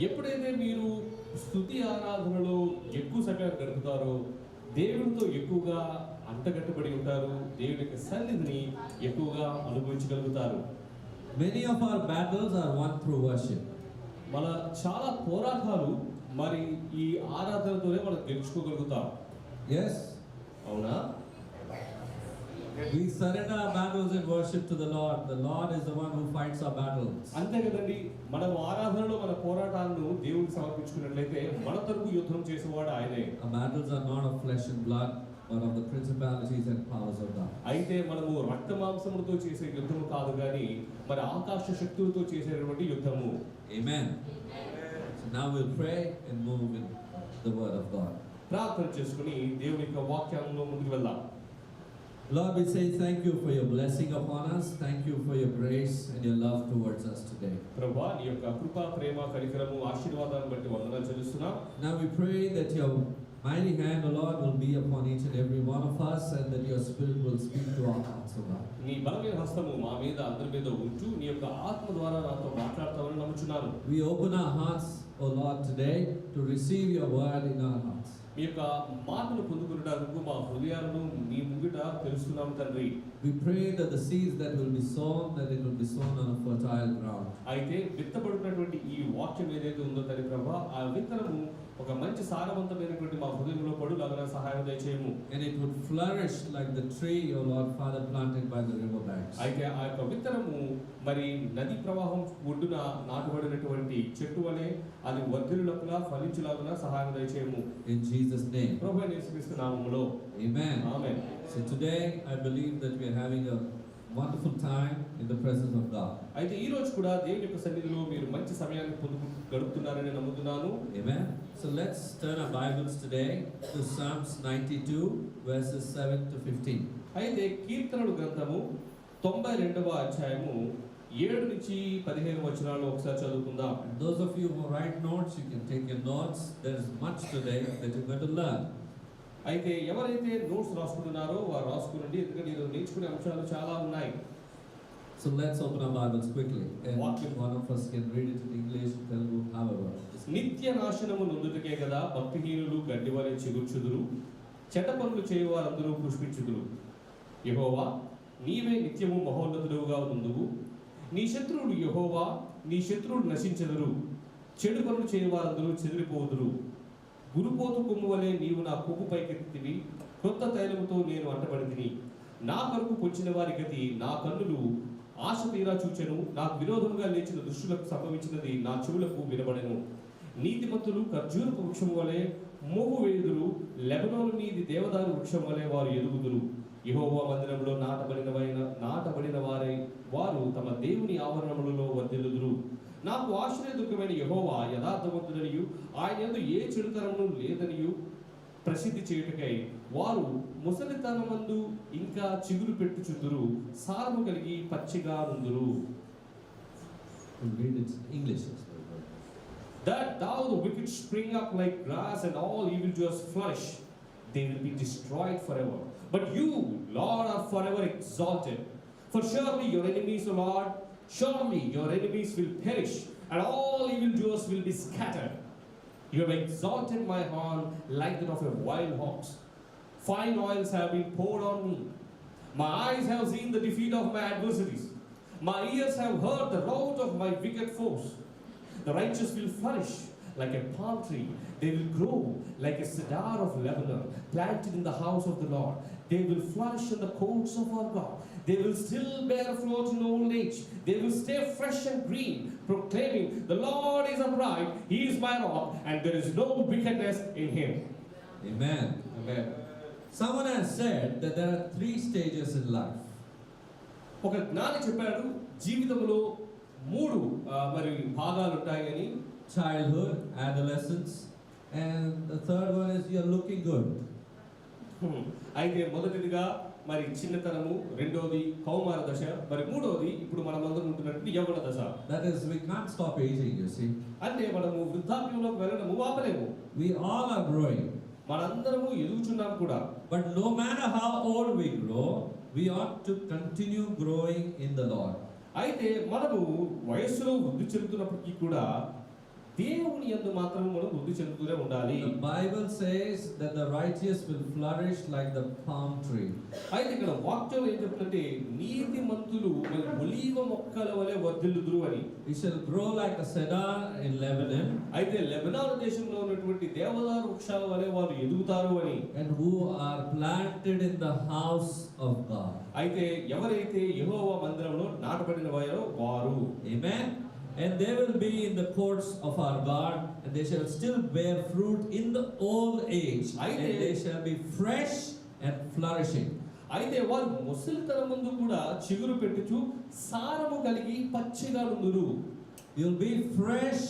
ఎప్పుడైతే మీరు స్తుతి ఆరాధనలో ఎక్కువ సమయం గడుపుతారో దేవునితో ఎక్కువగా అంటగట్టబడి ఉంటారు, దేవుని యొక్క సన్నిధిని ఎక్కువగా అనుభవించగలుగుతారు. Many of our battles are won through worship. మన చాలా పోరాటాలు మరి ఈ ఆరాధనతోనే మనం గెలుచుకోగలుగుతాం. Yes, అవునా? we surrender our battles in worship to the Lord. The Lord is the one who fights our battles. అంతే కదండి, మనం ఆరాధనలో మన పోరాటాలను దేవుడికి సమర్పించుకున్నట్లయితే మన తరపు యుద్ధం చేసేవాడు ఆయనే. Our battles are not of flesh and blood, but of the principalities and powers of God. అయితే మనము రక్త మాంసములతో చేసే యుద్ధము కాదు కానీ మరి ఆకాశ శక్తులతో చేసేటువంటి యుద్ధము. Amen. So now we'll pray and move in the word of God. ప్రార్థన చేసుకుని దేవుని యొక్క వాక్యంలో ముందుకు వెళ్దాం. Lord, we say thank you for your blessing upon us. Thank you for your grace and your love towards us today. ప్రభువా, నీ యొక్క కృప, ప్రేమ, కనికరము, ఆశీర్వాదాలను బట్టి వందనాలు చెల్లిస్తున్నాం. Now we pray that your mighty hand, O Lord, will be upon each and every one of us, and that your Spirit will speak to our hearts, O God. నీ బలమైన హస్తము మా మీద అందరి మీద ఉంటూ నీ యొక్క ఆత్మ ద్వారా నాతో మాట్లాడతావని నమ్ముచున్నాను. We open our hearts, O Lord, today to receive your word in our hearts. మీ యొక్క మాటను పొందుకునేటందుకు మా హృదయాలను నీ ముంగిట తెలుస్తున్నాం తండ్రి. We pray that the seeds that will be sown, that it will be sown on a fertile ground. అయితే విత్తబడుతున్నటువంటి ఈ వాక్యం ఏదైతే ఉందో తండ్రి ప్రభా, ఆ విత్తనము ఒక మంచి సారవంతమైనటువంటి మా హృదయంలో పడులాగా సహాయం దయచేయము. And it would flourish like the tree, O Lord Father, planted by the river banks. అయితే ఆ యొక్క విత్తనము మరి నది ప్రవాహం ఒడ్డున నాటబడినటువంటి చెట్టు వలె అది వర్ధిల్లులాగా ఫలించులాగా సహాయం దయచేయము. In Jesus' name. ప్రభువైన యేసుక్రీస్తు నామములో Amen. Amen. So today I believe that we are having a wonderful time in the presence of God. అయితే ఈ రోజు కూడా దేవుని యొక్క సన్నిధిలో మీరు మంచి సమయాన్ని గడుపుతున్నారని నమ్ముతున్నాను. Amen. So let's turn our Bibles today to Psalms 92 verses 7 to 15. అయితే కీర్తనలు గ్రంథము 92వ అధ్యాయము 7 నుంచి 15 వచనాలను ఒకసారి చదువుకుందాం. And those of you who write notes, you can take your notes. There is much today that you're going to learn. అయితే ఎవరైతే notes రాసుకుంటున్నారో వారు రాసుకునండి, ఎందుకంటే ఈరోజు నేర్చుకునే అంశాలు చాలా ఉన్నాయి. So let's open our Bibles quickly. And one of us can read it in English, Telugu, however. నిత్య నాశనము నొందుటకే కదా భక్తిహీనులు గడ్డివలె చిగుర్చుదురు, చెడ్డ పనులు చేయువారందరూ పుష్పించుదురు. యెహోవా, నీవే నిత్యము మహోన్నతుడుగా ఉందువు. నీ శత్రువులు యెహోవా, నీ శత్రువులు నశించెదరు. చెడు పనులు చేయువారందరూ చెదిరిపోదురు. గురుపోతు కొమ్ము వలె నీవు నా కొమ్ము పైకెత్తివి, కొత్త తైలముతో నేను అంటబడితిని. నా కొరకు పొంచిన వారి గతి నా కన్నులు ఆశ తీరా చూచెను. నాకు విరోధముగా లేచిన దుష్టులకు సంభవించినది నా చెవులకు వినబడెను. నీతిమంతులు ఖర్జూరపు వృక్షం వలె మోగు వేయుదురు, లెబనోను మీది దేవదారు వృక్షం వలె వారు ఎదుగుదురు. యెహోవా మందిరంలో నాటబడిన వారై వారు తమ దేవుని ఆవరణములలో వర్ధిల్లుదురు. నాకు ఆశ్రయదుర్గమైన యెహోవా యథార్థవంతుడనియు ఆయన యందు ఏ చెడుతనమును లేదనియు ప్రసిద్ధి చేయుటకై వారు ముసలితనమందు ఇంకా చిగురు పెట్టుచుందురు, సారము కలిగి పచ్చిగా నుందురు. Read it in English. That thou the wicked spring up like grass and all evildoers flourish, they will be destroyed forever. But you, Lord, are forever exalted. For surely your enemies, O Lord, surely your enemies will perish, and all evildoers will be scattered. You have exalted my horn like that of a wild ox. Fine oils have been poured on me. My eyes have seen the defeat of my adversaries. My ears have heard the rout of my wicked foes. The righteous will flourish like a palm tree. They will grow like a cedar of Lebanon, planted in the house of the Lord. They will flourish in the courts of our God. They will still bear fruit in old age. They will stay fresh and green, proclaiming, the Lord is upright, He is my rock, and there is no wickedness in Him. Amen. Amen. Someone has said that there are 3 stages in life. ఒక జ్ఞాని చెప్పాడు, జీవితంలో 3 మరి భాగాలు ఉంటాయని. Childhood, adolescence, and the third one is you're looking good. అయితే మొదటిదిగా మరి చిన్నతనము, రెండోది కౌమార దశ, మరి మూడోది ఇప్పుడు మనమందరం ఉంటున్నటువంటి యవ్వన దశ. That is, we can't stop aging, you see. అంటే మనము వృద్ధాప్యంలోకి వెళ్ళడము ఆపలేము. We all are growing. మనందరము ఎదుగుచున్నాం కూడా. But no matter how old we grow, we ought to continue growing in the Lord. అయితే మనము వయస్సులో వృద్ధి చెందుతున్నప్పటికీ కూడా దేవుని యందు మాత్రం మనం వృద్ధి చెందుతూనే ఉండాలి. The Bible says that the righteous will flourish like the palm tree. అయితే ఇక్కడ వాక్యం ఏం చెప్తుందంటే నీతిమంతులు మరి ఒలీవ మొక్కల వలె వర్ధిల్లుదురు అని. It shall grow like a cedar in Lebanon, అయితే లెబనాను దేశంలో ఉన్నటువంటి దేవదారు వృక్షాల వలె వారు ఎదుగుతారు అని. and who are planted in the house of God. అయితే ఎవరైతే యెహోవా మందిరంలో నాటబడిన వారు. Amen. And they will be in the courts of our God, and they shall still bear fruit in the old age, and they shall be fresh and flourishing. అయితే వారు ముసలితనం ముందు కూడా చిగురు పెట్టుచు సారము కలిగి పచ్చిగా నుందురు. You'll be fresh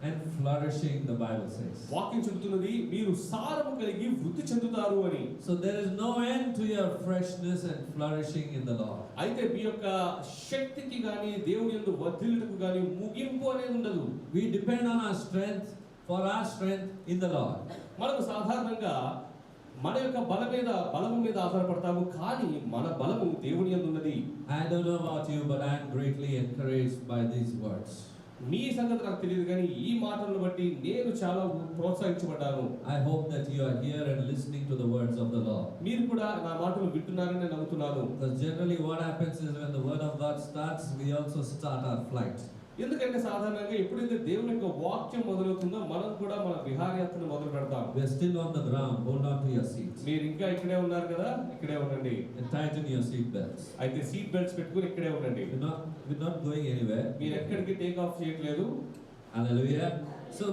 and flourishing, the Bible says. వాక్యం చెబుతున్నది మీరు సారము కలిగి వృద్ధి చెందుతారు అని. So there is no end to your freshness and flourishing in the Lord. అయితే మీ యొక్క శక్తికి గాని దేవుని యందు వర్ధిల్లుటకు గాని ముగింపు అనేది ఉండదు. We depend on our strength, for our strength in the Lord. మనకు సాధారణంగా మన యొక్క బలము మీద ఆధారపడతాము, కానీ మన బలము దేవుని యందు ఉన్నది. I don't know about you, but I am greatly encouraged by these words. మీ సంగతి నాకు తెలియదు, కానీ ఈ మాటలను బట్టి నేను చాలా ప్రోత్సహించబడ్డాను. I hope that you are here and listening to the words of the Lord. మీరు కూడా నా మాటలు వింటున్నారని నేను నమ్ముతున్నాను. Because generally what happens is when the word of God starts, we also start our flight. ఎందుకంటే సాధారణంగా ఎప్పుడైతే దేవుని యొక్క వాక్యం మొదలవుతుందో మనం కూడా మన విహారయాత్రను మొదలు పెడతాం. We are still on the ground. Hold on to your seats. మీరు ఇంకా ఇక్కడే ఉన్నారు కదా, ఇక్కడే ఉండండి. And tighten your seat belts. అయితే సీట్ బెల్ట్స్ పెట్టుకుని ఇక్కడే ఉండండి. We're not going anywhere. మీరు ఎక్కడికి టేక్ ఆఫ్ చేయట్లేదు. Hallelujah. So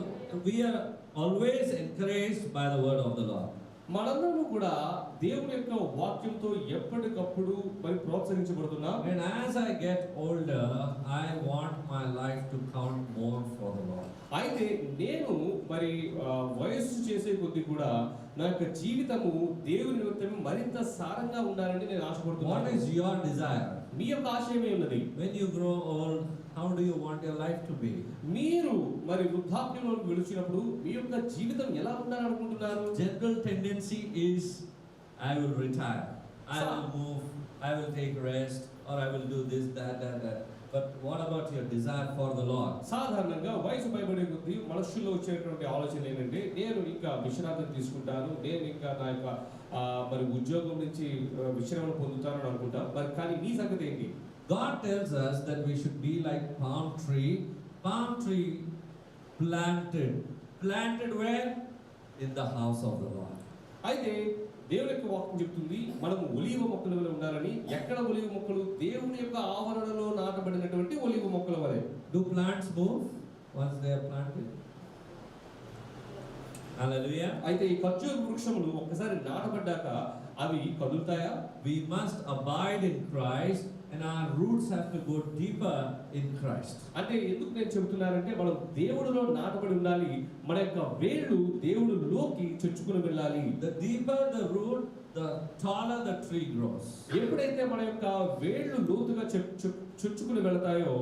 we are always encouraged by the word of the Lord. మనందరము కూడా దేవుని యొక్క వాక్యంతో ఎప్పటికప్పుడు మరి ప్రోత్సహించబడుతున్నాం. And as I get older, I want my life to count more for the Lord. అయితే నేను మరి వయస్సు చేసే కొద్దీ కూడా నా యొక్క జీవితము దేవుని నిమిత్తం మరింత సారంగా ఉండాలని నేను What ఆశపడుతున్నాను. is your desire? మీ యొక్క ఆశయం ఏమున్నది? When you grow old, how do you want your life to be? మీరు మరి వృద్ధాప్యంలోకి వెళుచినప్పుడు మీ యొక్క జీవితం ఎలా ఉండాలనుకుంటున్నారు? General tendency is I will retire, I will move, I will take rest, or I will do this, that. But what about your desire for the Lord? సాధారణంగా వయసు పైబడే కొద్దీ మనుషుల్లో వచ్చేటువంటి ఆలోచన ఏంటంటే నేను ఇంకా విశ్రాంతి తీసుకుంటాను, నేను ఇంకా నా యొక్క మరి ఉద్యోగం నుంచి విశ్రామం పొందుతాను అని అనుకుంటాం. మరి కానీ నీ సంగతి ఏంటి? God tells us that we should be like palm tree planted where? In the house of the Lord. అయితే దేవుని యొక్క వాక్యం చెప్తుంది మనము ఒలీవ మొక్కల వలె ఉండాలని. ఎక్కడ ఒలీవ మొక్కలు? దేవుని యొక్క ఆవరణలో నాటబడినటువంటి ఒలీవ మొక్కల వలె. Do plants move once they are planted? Hallelujah. అయితే ఈ ఖర్జూర వృక్షములు ఒక్కసారి నాటబడ్డాక అవి కదులుతాయా? We must abide in Christ, and our roots have to go deeper in Christ. అంటే ఎందుకు నేను చెబుతున్నానంటే మనం దేవుడిలో నాటబడి ఉండాలి. మన యొక్క వేళ్ళు దేవుడిలోకి చొచ్చుకుని వెళ్ళాలి. The deeper the root, the taller the tree grows. ఎప్పుడైతే మన యొక్క వేళ్ళు లోతుగా చొచ్చుకుని వెళతాయో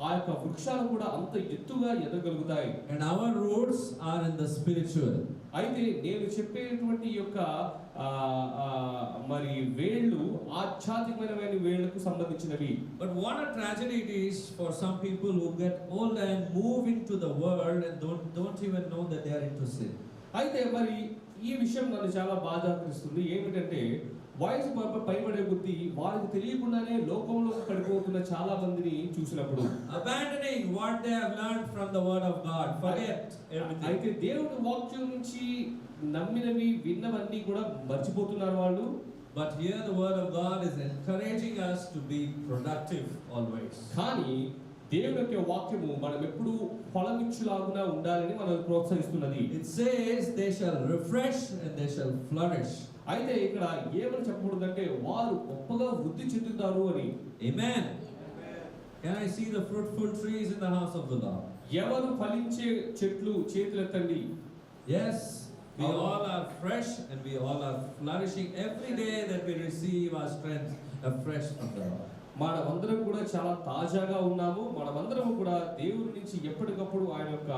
ఆ యొక్క వృక్షాలు కూడా అంత ఎత్తుగా ఎదగలుగుతాయి. And our roots are in the spiritual. అయితే నేను చెప్పేటువంటి యొక్క మరి వేళ్ళు ఆధ్యాత్మికమైన వేళ్ళకు సంబంధించినవి. But what a tragedy it is for some people who get old and move into the world and don't even know that they are into sin. అయితే మరి ఈ విషయం నన్ను చాలా బాధాకరిస్తుంది. ఏమిటంటే వయసు పైబడే కొద్దీ వారికి తెలియకుండానే లోకంలో పడిపోతున్న చాలా మందిని చూసినప్పుడు abandoning what they have learned from the word of God, forget everything. అయితే దేవుని వాక్యం నుంచి నమ్మినవి విన్నవన్నీ కూడా మర్చిపోతున్నారు వాళ్ళు. But here the word of God is encouraging us to be productive always. కానీ దేవుని యొక్క వాక్యము మనం ఎప్పుడు ఫలమిచ్చులాగునా ఉండాలని మనల్ని ప్రోత్సహిస్తున్నది. It says they shall refresh and they shall flourish. అయితే ఇక్కడ ఏమని చెప్పకూడదంటే వారు గొప్పగా వృద్ధి చెందుతారు అని. Amen. Can I see the fruitful trees in the house of the Lord? ఎవరు ఫలించే చెట్లు చేతులెత్తండి. Yes, we all are fresh and we all are flourishing every day that we receive our strength afresh from the Lord. మనమందరం కూడా చాలా తాజాగా ఉన్నాము. మనమందరం కూడా దేవుడి నుంచి ఎప్పటికప్పుడు ఆయన యొక్క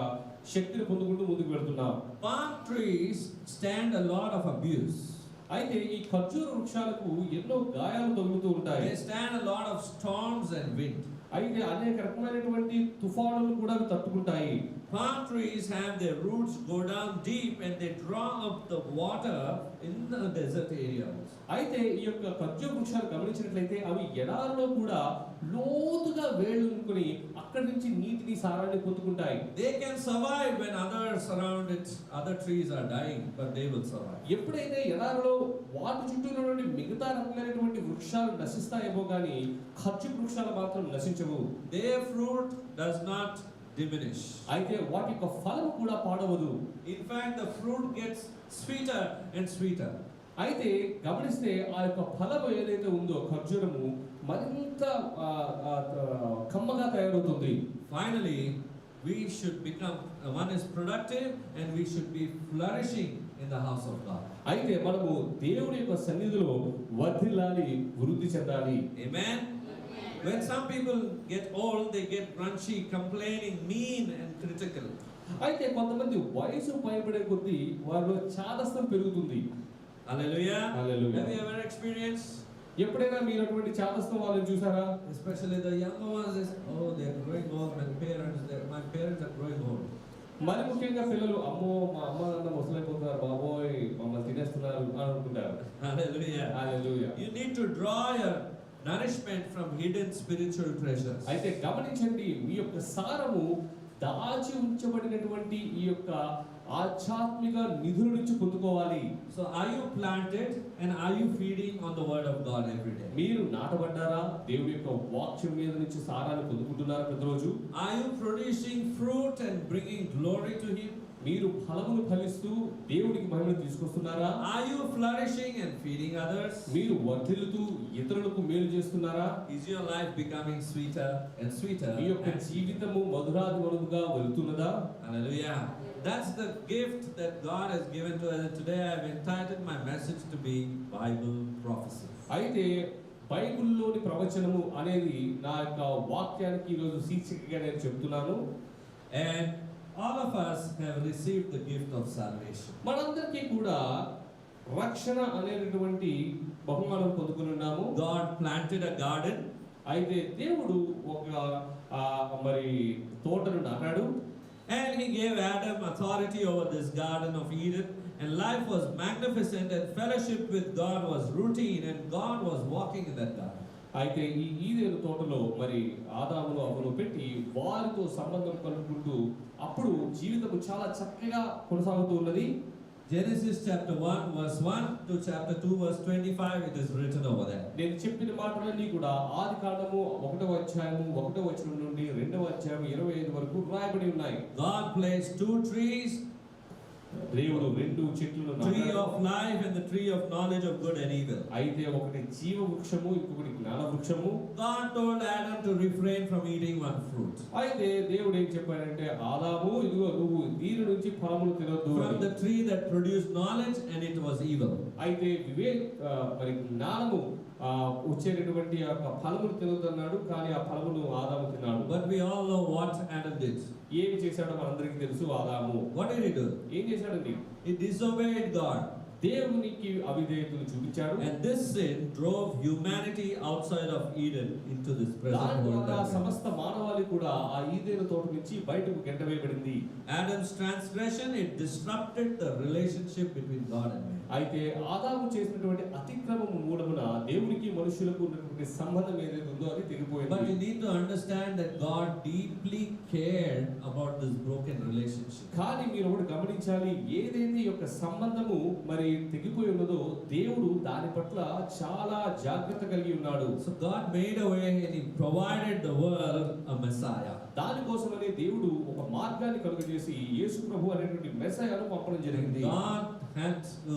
శక్తిని పొందుకుంటూ ముందుకు వెళ్తున్నాం. Palm trees stand a lot of abuse. అయితే ఈ ఖర్జూర వృక్షాలకు ఎన్నో గాయాలు తగులుతూ ఉంటాయి. They stand a lot of storms and wind. అయితే అనేక రకమైనటువంటి తుఫానులు కూడా అవి తట్టుకుంటాయి. palm trees have their roots go down deep and they draw up the water in the desert areas. అయితే ఈ యొక్క ఖర్జూర వృక్షాలు గమనించినట్లయితే అవి ఎడారిలో కూడా లోతుగా వేళ్ళుకొని అక్కడి నుంచి నీటిని సారాన్ని పొందుకుంటాయి. They can survive when others around it, other trees are dying, but they will survive. ఎప్పుడైతే ఎడారిలో వాటి చుట్టూ ఉన్నటువంటి మిగతా రకాలైనటువంటి వృక్షాలు నశిస్తాయేమో కానీ ఖర్జూర వృక్షాలు మాత్రం నశించవు. Their fruit does not diminish. అయితే వాటి యొక్క ఫలం కూడా పాడవదు. In fact, the fruit gets sweeter and sweeter. అయితే గమనిస్తే ఆ యొక్క ఫలం ఏదైతే ఉందో ఖర్జూరము మరింత కమ్మగా తయారవుతుంది. Finally, we should become one is productive and we should be flourishing in the house of God. అయితే మనము దేవుని యొక్క సన్నిధిలో వర్ధిల్లాలి, వృద్ధి చెందాలి. Amen. When some people get old, they get grunchy, complaining, mean and critical. అయితే కొంతమంది వయసు పైబడే కొద్దీ వారిలో చాదస్తం పెరుగుతుంది. Hallelujah. Hallelujah. Have you ever experienced? ఎప్పుడైనా మీరు అటువంటి చాదస్తం వాళ్ళని చూసారా? Especially the younger ones, they say, oh, they are growing old. My parents are growing old. మరి ముఖ్యంగా పిల్లలు అమ్మో మా అమ్మ నాన్న ముసలైపోతున్నారు బాబోయ్ మమ్మల్ని తినేస్తున్నారు అని అనుకుంటారు. Hallelujah. Hallelujah. You need to draw your nourishment from hidden spiritual treasures. అయితే గమనించండి, మీ యొక్క సారము దాచి ఉంచబడినటువంటి ఈ యొక్క ఆధ్యాత్మిక నిధుల నుంచి పొందుకోవాలి. So are you planted and are you feeding on the word of God every day? మీరు నాటబడ్డారా? దేవుడి యొక్క వాక్యం మీద నుంచి సారాన్ని పొందుకుంటున్నారా ప్రతిరోజు? Are you producing fruit and bringing glory to him? మీరు ఫలమును ఫలిస్తూ దేవుడికి మహిమను తీసుకొస్తున్నారా? Are you flourishing and feeding others? మీరు వర్ధిల్లుతూ ఇతరులకు మేలు చేస్తున్నారా? Is your life becoming sweeter and sweeter? మీ యొక్క జీవితము మధురాది మధుగా వెళుతున్నదా? Hallelujah. That's the gift that God has given to us. And today I have entitled my message to be Bible prophecy. అయితే బైబిల్లోని ప్రవచనము అనేది నా యొక్క వాక్యానికి ఈరోజు శీర్షికగా నేను చెప్తున్నాను. And all of us have received the gift of salvation. మనందరికీ కూడా రక్షణ అనేటువంటి బహుమానం పొందుకుని ఉన్నాము. God planted a garden. అయితే దేవుడు ఒక మరి తోటను నాటాడు. And he gave Adam authority over this garden of Eden. And life was magnificent and fellowship with God was routine and God was walking in that garden. అయితే ఈ ఈదేను తోటలో మరి ఆదామును అవ్వను పెట్టి వారితో సంబంధం కలుపుకుంటూ అప్పుడు జీవితం చాలా చక్కగా కొనసాగుతూ ఉన్నది. Genesis chapter 1 verse 1 to chapter 2 verse 25 it is written over there. నేను చెప్పిన మాటలన్నీ కూడా ఆదికాండము 1వ అధ్యాయము 1వ వచనం నుండి 2వ అధ్యాయం 25 వరకు రాయబడి ఉన్నాయి. God placed two trees, దేవుడు రెండు చెట్లను tree నాటాడు. of life and the tree of knowledge of good and evil. అయితే ఒకటి జీవ వృక్షము ఇంకొకటి జ్ఞాన వృక్షము. God told Adam to refrain from eating one fruit. అయితే దేవుడు ఏం చెప్పాడంటే ఆదాము ఇదిగో నువ్వు దీని నుంచి ఫలములు తినొద్దు From అని. the tree that produced knowledge and it was evil. అయితే మరి జ్ఞానము వచ్చేటటువంటి యొక్క ఫలములు తినొద్దన్నాడు, కానీ ఆ ఫలమును ఆదాము తిన్నాడు. But we all know what Adam did. ఏమి చేశాడో మనందరికీ తెలుసు. ఆదాము What did he do? ఏం చేశాడండి? He disobeyed God. దేవునికి అవిధేయతను చూపించాడు. And this sin drove humanity outside of Eden into this present దాని world. ద్వారా that we are. సమస్త మానవాళి కూడా ఆ ఈదేను తోట నుంచి బయటకు గెంటవేయబడింది. Adam's transgression, it disrupted the relationship between God and man. అయితే ఆదాము చేసినటువంటి అతిక్రమము మూలమున దేవునికి మనుషులకు ఉన్నటువంటి సంబంధం ఏదైతే ఉందో అది But తెగిపోయింది. you need to understand that God deeply cared about this broken relationship. కానీ మీరు ఒకటి గమనించాలి, ఏదైతే ఈ యొక్క సంబంధము మరి తెగిపోయి ఉన్నదో దేవుడు దాని పట్ల చాలా జాగ్రత్త కలిగి ఉన్నాడు. So God made a way and He provided the world a Messiah. దానికోసమనే దేవుడు ఒక మార్గాన్ని కలుగజేసి యేసు ప్రభు అనేటువంటి మెస్సయాను పంపడం జరిగింది. God had to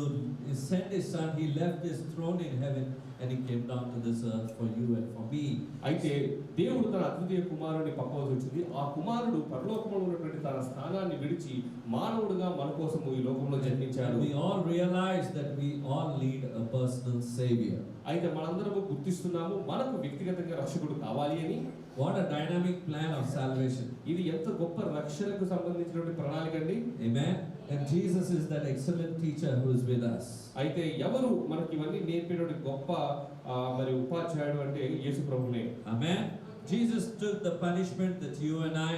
send His Son. He left His throne in heaven and He came down to this earth for you and for me. అయితే దేవుడు తన అద్వితీయ కుమారుని పంపవలసి వచ్చింది. ఆ కుమారుడు పరలోకంలో ఉన్నటువంటి తన స్థానాన్ని విడిచి మానవుడిగా మన కోసము ఈ లోకంలో జన్మించాడు. We all realize that we all need a personal savior. అయితే మనందరము గుర్తిస్తున్నాము మనకు వ్యక్తిగతంగా రక్షకుడు కావాలి అని. What a dynamic plan of salvation. ఇది ఎంత గొప్ప రక్షణకు సంబంధించినటువంటి ప్రణాళిక అండి. Amen. And Jesus is that excellent teacher who is with us. అయితే ఎవరు మనకి ఇవన్నీ నేర్పేటువంటి గొప్ప మరి ఉపాధ్యాయుడు అంటే యేసు ప్రభునే. Amen. Jesus took the punishment that you and I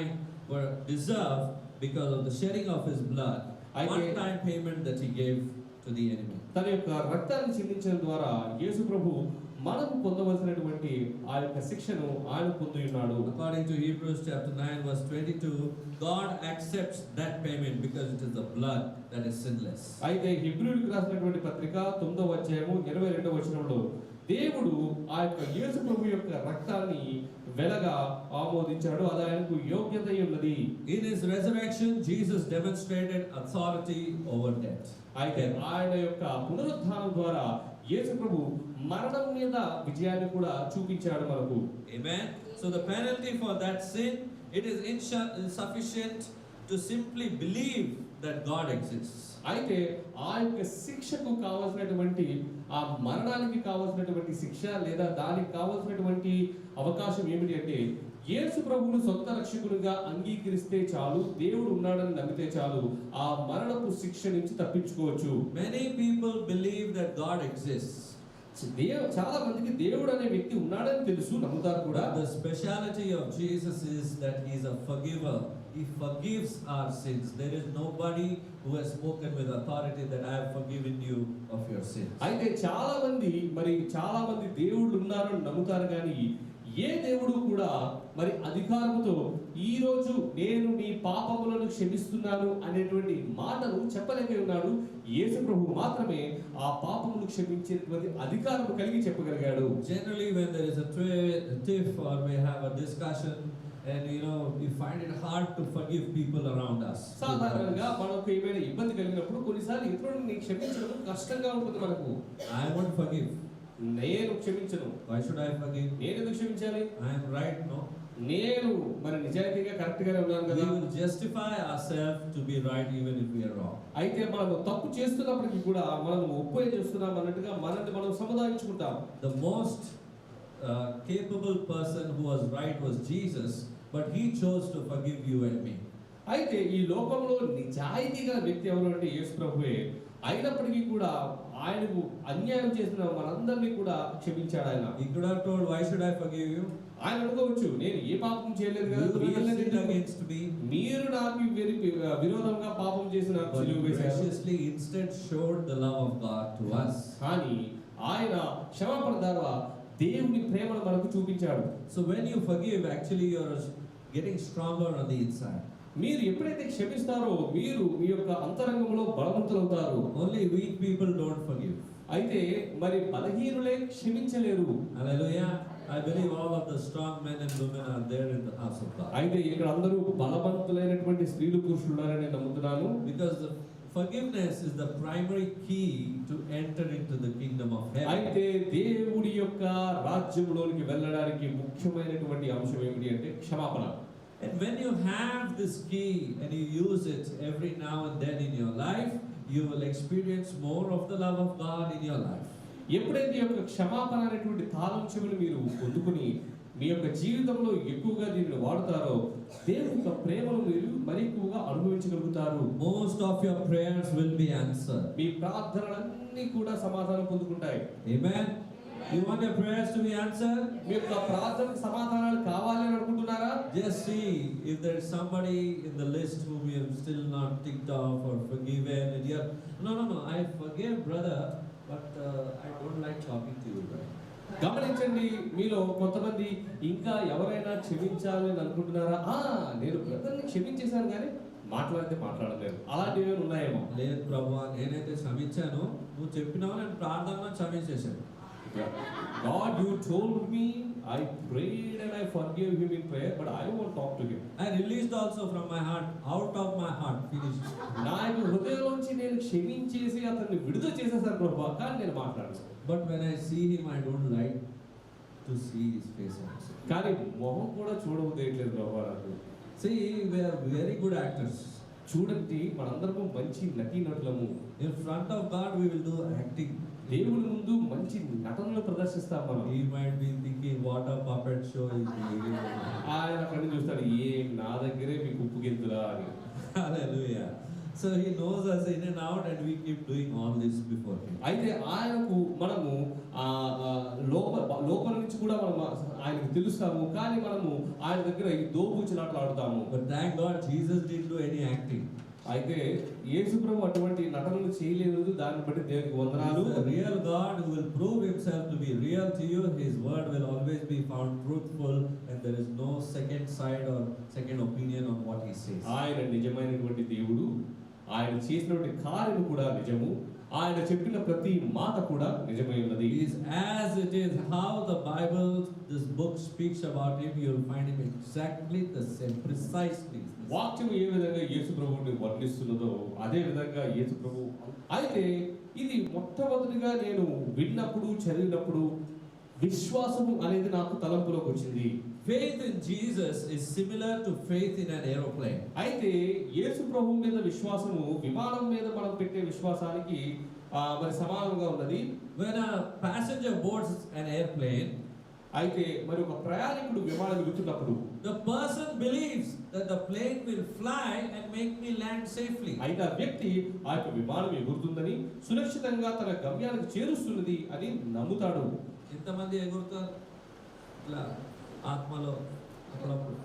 were deserved because of the shedding of his blood, I one-time payment that he gave to the enemy. తన యొక్క రక్తాన్ని చిందించడం ద్వారా యేసు ప్రభు మనం పొందవలసినటువంటి ఆ యొక్క శిక్షను ఆయన పొంది ఉన్నాడు. According to Hebrews chapter 9 verse 22, God accepts that payment because it is the blood that is sinless. అయితే హెబ్రీయులకు రాసినటువంటి పత్రిక 9వ అధ్యాయము 22వ వచనంలో దేవుడు ఆ యొక్క యేసు ప్రభు యొక్క రక్తాన్ని వెలగా ఆమోదించాడు, అది ఆయనకు యోగ్యత ఉన్నది. In his resurrection, Jesus demonstrated authority over death. అయితే ఆయన యొక్క పునరుద్ధానం ద్వారా యేసు ప్రభు మరణం మీద విజయాన్ని కూడా చూపించాడు మనకు. Amen. So the penalty for that sin, it is insufficient to simply believe that God exists. అయితే ఆ యొక్క శిక్షకు కావాల్సినటువంటి ఆ మరణానికి కావాల్సినటువంటి శిక్ష లేదా దానికి కావాల్సినటువంటి అవకాశం ఏమిటి అంటే యేసు ప్రభువును సొంత రక్షకునిగా అంగీకరిస్తే చాలు, దేవుడు ఉన్నాడని నమ్మితే చాలు, ఆ మరణపు శిక్ష నుంచి తప్పించుకోవచ్చు. Many people believe that God exists. చాలా మందికి దేవుడు అనే వ్యక్తి ఉన్నాడని తెలుసు, నమ్ముతారు కూడా. The speciality of Jesus is that he is a forgiver. He forgives our sins. There is nobody who has spoken with authority that I have forgiven you of your sins. అయితే చాలా మంది దేవుళ్ళు ఉన్నారని నమ్ముతారు, కానీ ఏ దేవుడు కూడా మరి అధికారముతో ఈ రోజు నేను నీ పాపములను క్షమిస్తున్నాను అనేటువంటి మాటను చెప్పలేక ఉన్నాడు. యేసు ప్రభు మాత్రమే ఆ పాపమును క్షమించేటువంటి అధికారం కలిగి చెప్పగలిగాడు. Generally when there is a tiff or we have a discussion and we find it hard to forgive people around us. సాధారణంగా మనకు ఏమైనా ఇబ్బంది కలిగినప్పుడు కొన్నిసార్లు ఇతరులను క్షమించడం కష్టంగా ఉంటుంది మనకు. I won't forgive. నేను క్షమించను. Why should I forgive? నేను ఎందుకు క్షమించాలి? I am right, no? నేను మరి నిజాయితీగా కరెక్ట్ గానే ఉన్నాను కదా. We will justify ourselves to be right even if we are wrong. అయితే మనం తప్పు చేస్తున్నప్పటికీ కూడా మనం ఒప్పుగా చేస్తున్నాం అన్నట్టుగా మనల్ని మనం సమాధానించుకుంటాం. The most capable person who was right was Jesus, but he chose to forgive you and me. అయితే ఈ లోకంలో నిజాయితీగా వ్యక్తి ఎవరు అంటే యేసు ప్రభువే. అయినప్పటికీ కూడా ఆయనకు అన్యాయం చేసిన మనందరినీ కూడా క్షమించాడు ఆయన. He could have told, why should I forgive you? ఆయన అనుకోవచ్చు, నేను ఏ పాపం చేయలేదు కదా, against me. మీరు నాకు విరోధంగా పాపం చేసి నాకు సిలువ వేశారు. Graciously instead showed the love of God to us. కానీ ఆయన క్షమాపణ ద్వారా దేవుని ప్రేమను మనకు చూపించాడు. So when you forgive, actually you are getting stronger on the inside. మీరు ఎప్పుడైతే క్షమిస్తారో మీరు మీ యొక్క అంతరంగంలో బలవంతులవుతారు. Only weak people don't forgive. అయితే మరి బలహీనులే క్షమించలేరు. Hallelujah. I believe all of the strong men and women are there in the house of God. అయితే ఇక్కడ అందరూ బలవంతులైనటువంటి స్త్రీలు పురుషులు ఉన్నారని నమ్ముతున్నాను. Because the forgiveness is the primary key to enter into the kingdom of heaven. అయితే దేవుడి యొక్క రాజ్యంలోనికి వెళ్ళడానికి ముఖ్యమైనటువంటి అంశం ఏమిటి అంటే క్షమాపణ. And when you have this key and you use it every now and then in your life, you will experience more of the love of God in your life. ఎప్పుడైతే ఈ యొక్క క్షమాపణ అనేటువంటి తాళం చెవులు మీరు పొందుకుని మీ యొక్క జీవితంలో ఎక్కువగా దీన్ని వాడుతారో దేవుని యొక్క ప్రేమను మీరు మరి ఎక్కువగా అనుభవించగలుగుతారు. Most of your prayers will be answered. మీ ప్రార్థనలన్నీ కూడా సమాధానం పొందుకుంటాయి. Amen. You want your prayers to be answered? మీ యొక్క ప్రార్థనకు సమాధానాలు కావాలి అని అనుకుంటున్నారా? Just see if there is somebody in the list whom you have still not ticked off or forgiven, and you are, no, I forgive brother, but I don't like talking to you, right? గమనించండి, మీలో కొంతమంది ఇంకా ఎవరైనా క్షమించాలి అని అనుకుంటున్నారా? నేను బ్రదర్ని క్షమించేశాను కానీ మాట్లాడలేదు. అలాంటివి ఏమైనా ఉన్నాయేమో? లేదు ప్రభువా, నేనైతే క్షమించాను, నువ్వు చెప్పినావు, నేను ప్రార్థనలో క్షమించేశాను. God, you told me, I prayed and I forgave him in prayer, but I won't talk to him. I released also from my heart, out of my heart, finished. నా హృదయంలోంచి నేను క్షమించేసి అతన్ని విడుదల చేసేసాను ప్రభువా, కానీ నేను మాట్లాడను. But when I see him, I don't like to see his face also. కానీ మొహం కూడా చూడబోదేయట్లేదు ప్రభువా నాకు. See, we are very good actors. చూడండి, మనందరము మంచి నటీనటులము. In front of God, we will do acting. దేవుని ముందు మంచి నటనలు ప్రదర్శిస్తాం మనం. He might be thinking, what a puppet show is doing. ఆయన అక్కడిని చూస్తాడు, నా దగ్గరే మీకు ఉప్పు గెంతులా అని. Hallelujah. So he knows us in and out, and we keep doing all this before him. అయితే ఆయనకు మనము లోపల నుంచి కూడా మనం ఆయనకు తెలుస్తాము, కానీ మనము ఆయన దగ్గర ఈ దోబూచిలాటలు ఆడుతాము. But thank God Jesus didn't do any acting. అయితే యేసు ప్రభు అటువంటి నటనలు చేయలేదు. దాన్ని బట్టి దేవునికి వందనాలు. The real God who will prove himself to be real to you, his word will always be found truthful, and there is no second side or second opinion on what he says. ఆయన నిజమైనటువంటి దేవుడు. ఆయన చేసినటువంటి కార్యం కూడా నిజము. ఆయన చెప్పిన ప్రతి మాట కూడా నిజమై ఉన్నది. He is as it is. How the Bible, this book speaks about him, you will find him exactly the same, precisely. వాక్యం ఏ విధంగా యేసు ప్రభువుని వర్ణిస్తున్నదో అదే విధంగా యేసు ప్రభు. అయితే ఇది మొట్టమొదటిగా నేను విన్నప్పుడు చదివినప్పుడు విశ్వాసము అనేది నాకు తలంపులోకి వచ్చింది. Faith in Jesus is similar to faith in an aeroplane. అయితే యేసు ప్రభు మీద విశ్వాసము విమానం మీద మనం పెట్టే విశ్వాసానికి మరి సమానంగా ఉన్నది. When a passenger boards an airplane, అయితే మరి ఒక ప్రయాణికుడు విమానం ఎక్కుతున్నప్పుడు the person believes that the plane will fly and make me land safely. అయితే ఆ వ్యక్తి ఆ యొక్క విమానం ఎగురుతుందని, సురక్షితంగా తన గమ్యానికి చేరుస్తున్నది అని నమ్ముతాడు. ఎంతమంది ఎగురుతారు ఇట్లా ఆత్మలో అప్పుడప్పుడు?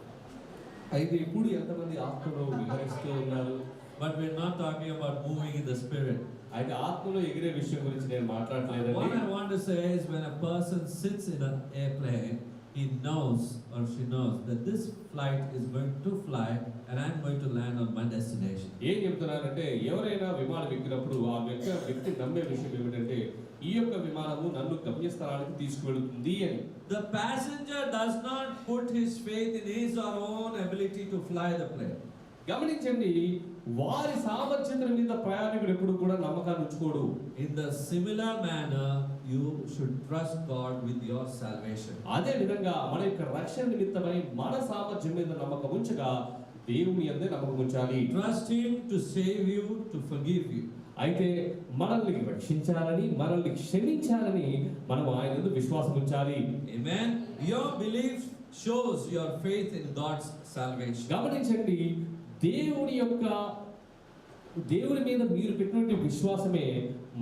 అయితే ఇప్పుడు ఎంతమంది ఆత్మలో విహరిస్తూ ఉన్నారు? But we're not talking about moving in the spirit. అయితే ఆత్మలో ఎగిరే విషయం గురించి నేను What మాట్లాడలేదండి. I want to say is, when a person sits in an airplane, he knows or she knows that this flight is going to fly and I'm going to land on my destination. ఏం చెప్తున్నానంటే, ఎవరైనా విమానం ఎక్కినప్పుడు ఆ వ్యక్తి నమ్మే విషయం ఏమిటంటే, ఈ యొక్క విమానము నన్ను గమ్యస్థానానికి తీసుకువెళుతుంది అని. The passenger does not put his faith in his or own ability to fly the plane. గమనించండి, వారి సామర్థ్యత మీద ప్రయాణికుడు ఎప్పుడు కూడా నమ్మకాన్ని ఉంచుకోడు. In the similar manner, you should trust God with your salvation. అదే విధంగా మన యొక్క రక్షణ నిమిత్తమై మన సామర్థ్యం మీద నమ్మకం ఉంచగా దేవుని యందే నమ్మకం ఉంచాలి. Trust him to save you, to forgive you. అయితే మనల్ని రక్షించాలని, మనల్ని క్షమించాలని మనం ఆయన యందు విశ్వాసం ఉంచాలి. Amen. Your belief shows your faith in God's salvation. గమనించండి, దేవుని మీద మీరు పెట్టినటువంటి విశ్వాసమే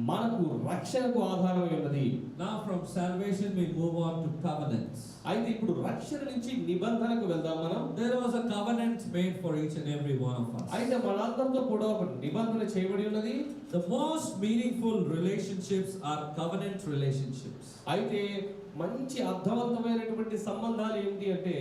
మనకు రక్షణకు ఆధారమై ఉన్నది. Now from salvation we move on to covenants. అయితే ఇప్పుడు రక్షణ నుంచి నిబంధనకు వెళ్దాం మనం. There was a covenant made for each and every one of us. అయితే మనందరితో కూడా ఒక నిబంధన చేయబడి ఉన్నది. The most meaningful relationships are covenant relationships. అయితే మంచి అర్థవంతమైనటువంటి సంబంధాలు ఏంటి అంటే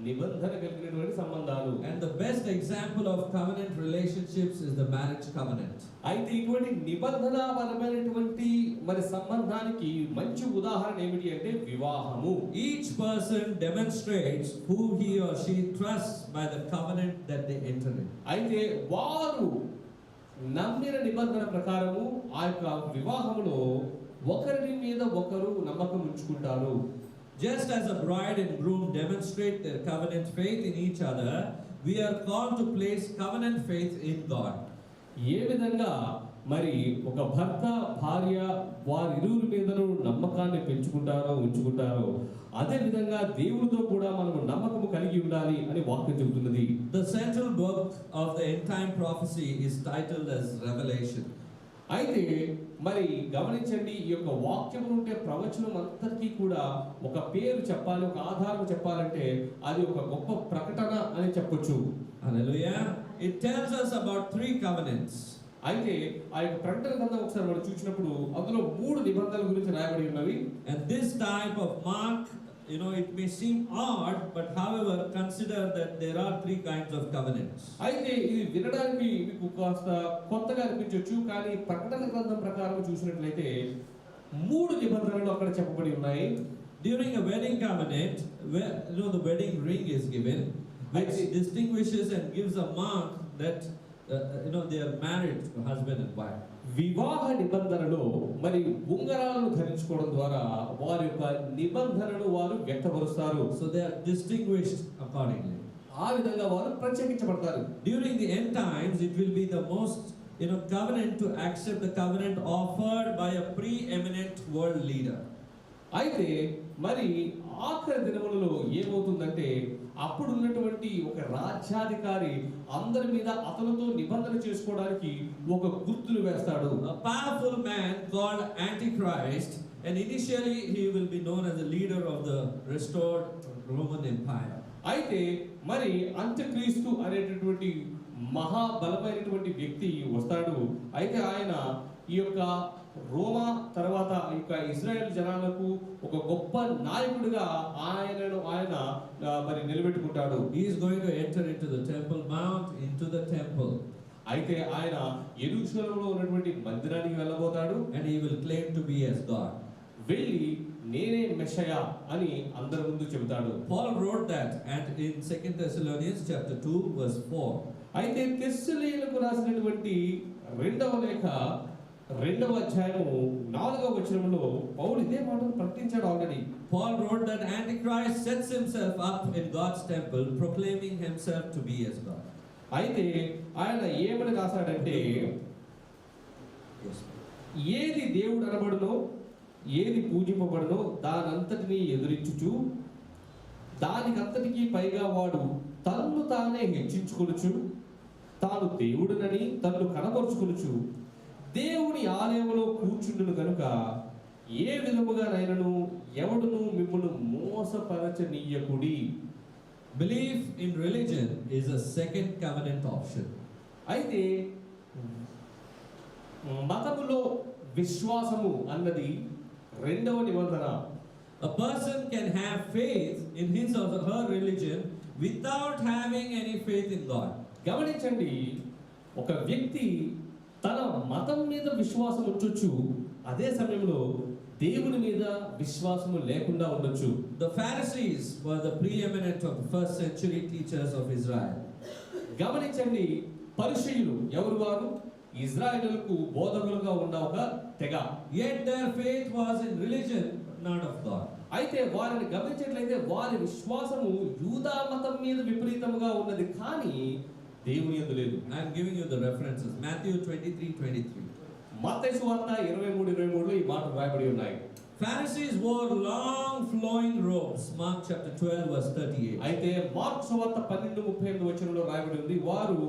నిబంధన కలిగినటువంటి సంబంధాలు. And the best example of covenant relationships is the marriage covenant. అయితే ఇటువంటి నిబంధనాపరమైనటువంటి మరి సంబంధానికి మంచి ఉదాహరణ ఏమిటి అంటే వివాహము. Each person demonstrates who he or she trusts by the covenant that they enter in. అయితే వారు నమ్మిన నిబంధన ప్రకారము ఆ యొక్క వివాహములో ఒకరి మీద ఒకరు నమ్మకం ఉంచుకుంటారు. Just as a bride and groom demonstrate their covenant faith in each other, we are called to place covenant faith in God. ఏ విధంగా మరి ఒక భర్త భార్య వారిరువురి మీదను నమ్మకాన్ని ఉంచుకుంటారో అదే విధంగా దేవుడితో కూడా మనము నమ్మకము కలిగి ఉండాలి అని వాక్యం చెబుతున్నది. The central book of the end time prophecy is titled as Revelation. అయితే మరి గమనించండి, ఈ యొక్క వాక్యం ఉంటే ప్రవచనం అంతటికీ కూడా ఒక పేరు చెప్పాలి, ఒక ఆధారం చెప్పాలంటే అది ఒక గొప్ప ప్రకటన అని చెప్పొచ్చు. Hallelujah. It tells us about 3 covenants. అయితే ఆ యొక్క ప్రకటన గ్రంథం ఒకసారి మనం చూసినప్పుడు అందులో 3 నిబంధనల గురించి రాయబడి ఉన్నవి. And this type of mark, it may seem odd, but however, consider that there are 3 kinds of covenants. అయితే ఇది వినడానికి మీకు కాస్త కొత్తగా అనిపించవచ్చు, కానీ ప్రకటన గ్రంథం ప్రకారం చూసినట్లయితే 3 నిబంధనలు అక్కడ చెప్పబడి ఉన్నాయి. During a wedding covenant, where the wedding ring is given, which distinguishes and gives a mark that they are married to husband and wife. వివాహ నిబంధనలో మరి ఉంగరాలను ధరించుకోవడం ద్వారా వారి యొక్క నిబంధనను వారు వ్యక్తపరుస్తారు. So they are distinguished accordingly. ఆ విధంగా వారు ప్రత్యేకించబడతారు. During the end times, it will be the most covenant to accept the covenant offered by a preeminent world leader. అయితే మరి ఆఖరి దినములలో ఏమవుతుందంటే అప్పుడు ఉన్నటువంటి ఒక రాజ్యాధికారి అందరి మీద అతనితో నిబంధన చేసుకోవడానికి ఒక గుర్తులు వేస్తాడు. A powerful man called Antichrist, and initially he will be known as the leader of the restored Roman Empire. అయితే మరి అంత్యక్రీస్తు అనేటటువంటి మహాబలమైనటువంటి వ్యక్తి వస్తాడు. అయితే ఆయన ఈ యొక్క రోమా తర్వాత ఈ యొక్క ఇజ్రాయెల్ జనాలకు ఒక గొప్ప నాయకుడిగా ఆయన మరి నిలబెట్టుకుంటాడు. He is going to enter into the Temple Mount, into the temple, అయితే ఆయన యెరూషలేములో ఉన్నటువంటి మందిరానికి వెళ్ళబోతాడు. and he will claim to be as God. వెళ్ళి నేనే మెషయా అని అందరి ముందు చెబుతాడు. Paul wrote that and in 2 Thessalonians chapter 2 verse 4. అయితే తెస్సలోనికీయులకు రాసినటువంటి రెండవ లేఖ 2వ అధ్యాయము 4వ వచనంలో పౌలు ఇదే మాటను ప్రకటించాడు already. Paul wrote that Antichrist sets himself up in God's temple, proclaiming himself to be as God. అయితే ఆయన ఏమని రాశాడంటే, Yes. ఏది దేవుడు అనబడునో ఏది పూజింపబడునో దానంతటినీ ఎదురించుచు దానికంతటికీ పైగా వాడు తన్ను తానే హెచ్చించుకొనుచు తాను దేవుడునని తన్ను కనపరుచుకొనుచు దేవుని ఆలయములో కూర్చుండును కనుక ఏ విధముగానైనను ఎవడును మిమ్మును మోసపరచనీయకుడి. Belief in religion is a second covenant option. అయితే మతములో విశ్వాసము అన్నది రెండవ నిబంధన. A person can have faith in his or her religion without having any faith in God. గమనించండి, ఒక వ్యక్తి తన మతం మీద విశ్వాసం ఉంచొచ్చు, అదే సమయంలో దేవుని మీద విశ్వాసము లేకుండా ఉండొచ్చు. The Pharisees were the preeminent of the first century teachers of Israel. గమనించండి, పరిసయ్యులు ఎవరు? వారు ఇజ్రాయేలులకు బోధకులుగా ఉన్న ఒక తెగ. Yet their faith was in religion, not of God. అయితే వారిని గమనించినట్లయితే వారి విశ్వాసము యూదా మతం మీద విపరీతముగా ఉన్నది, కానీ దేవుని యందు లేదు. I am giving you the references. Matthew 23:23. మత్తయి సువార్త 23:23లో ఈ మాటలు రాయబడి ఉన్నాయి. Pharisees wore long flowing robes. Mark chapter 12 verse 38. అయితే మార్కు సువార్త 12:38 వచనంలో రాయబడి ఉంది, వారు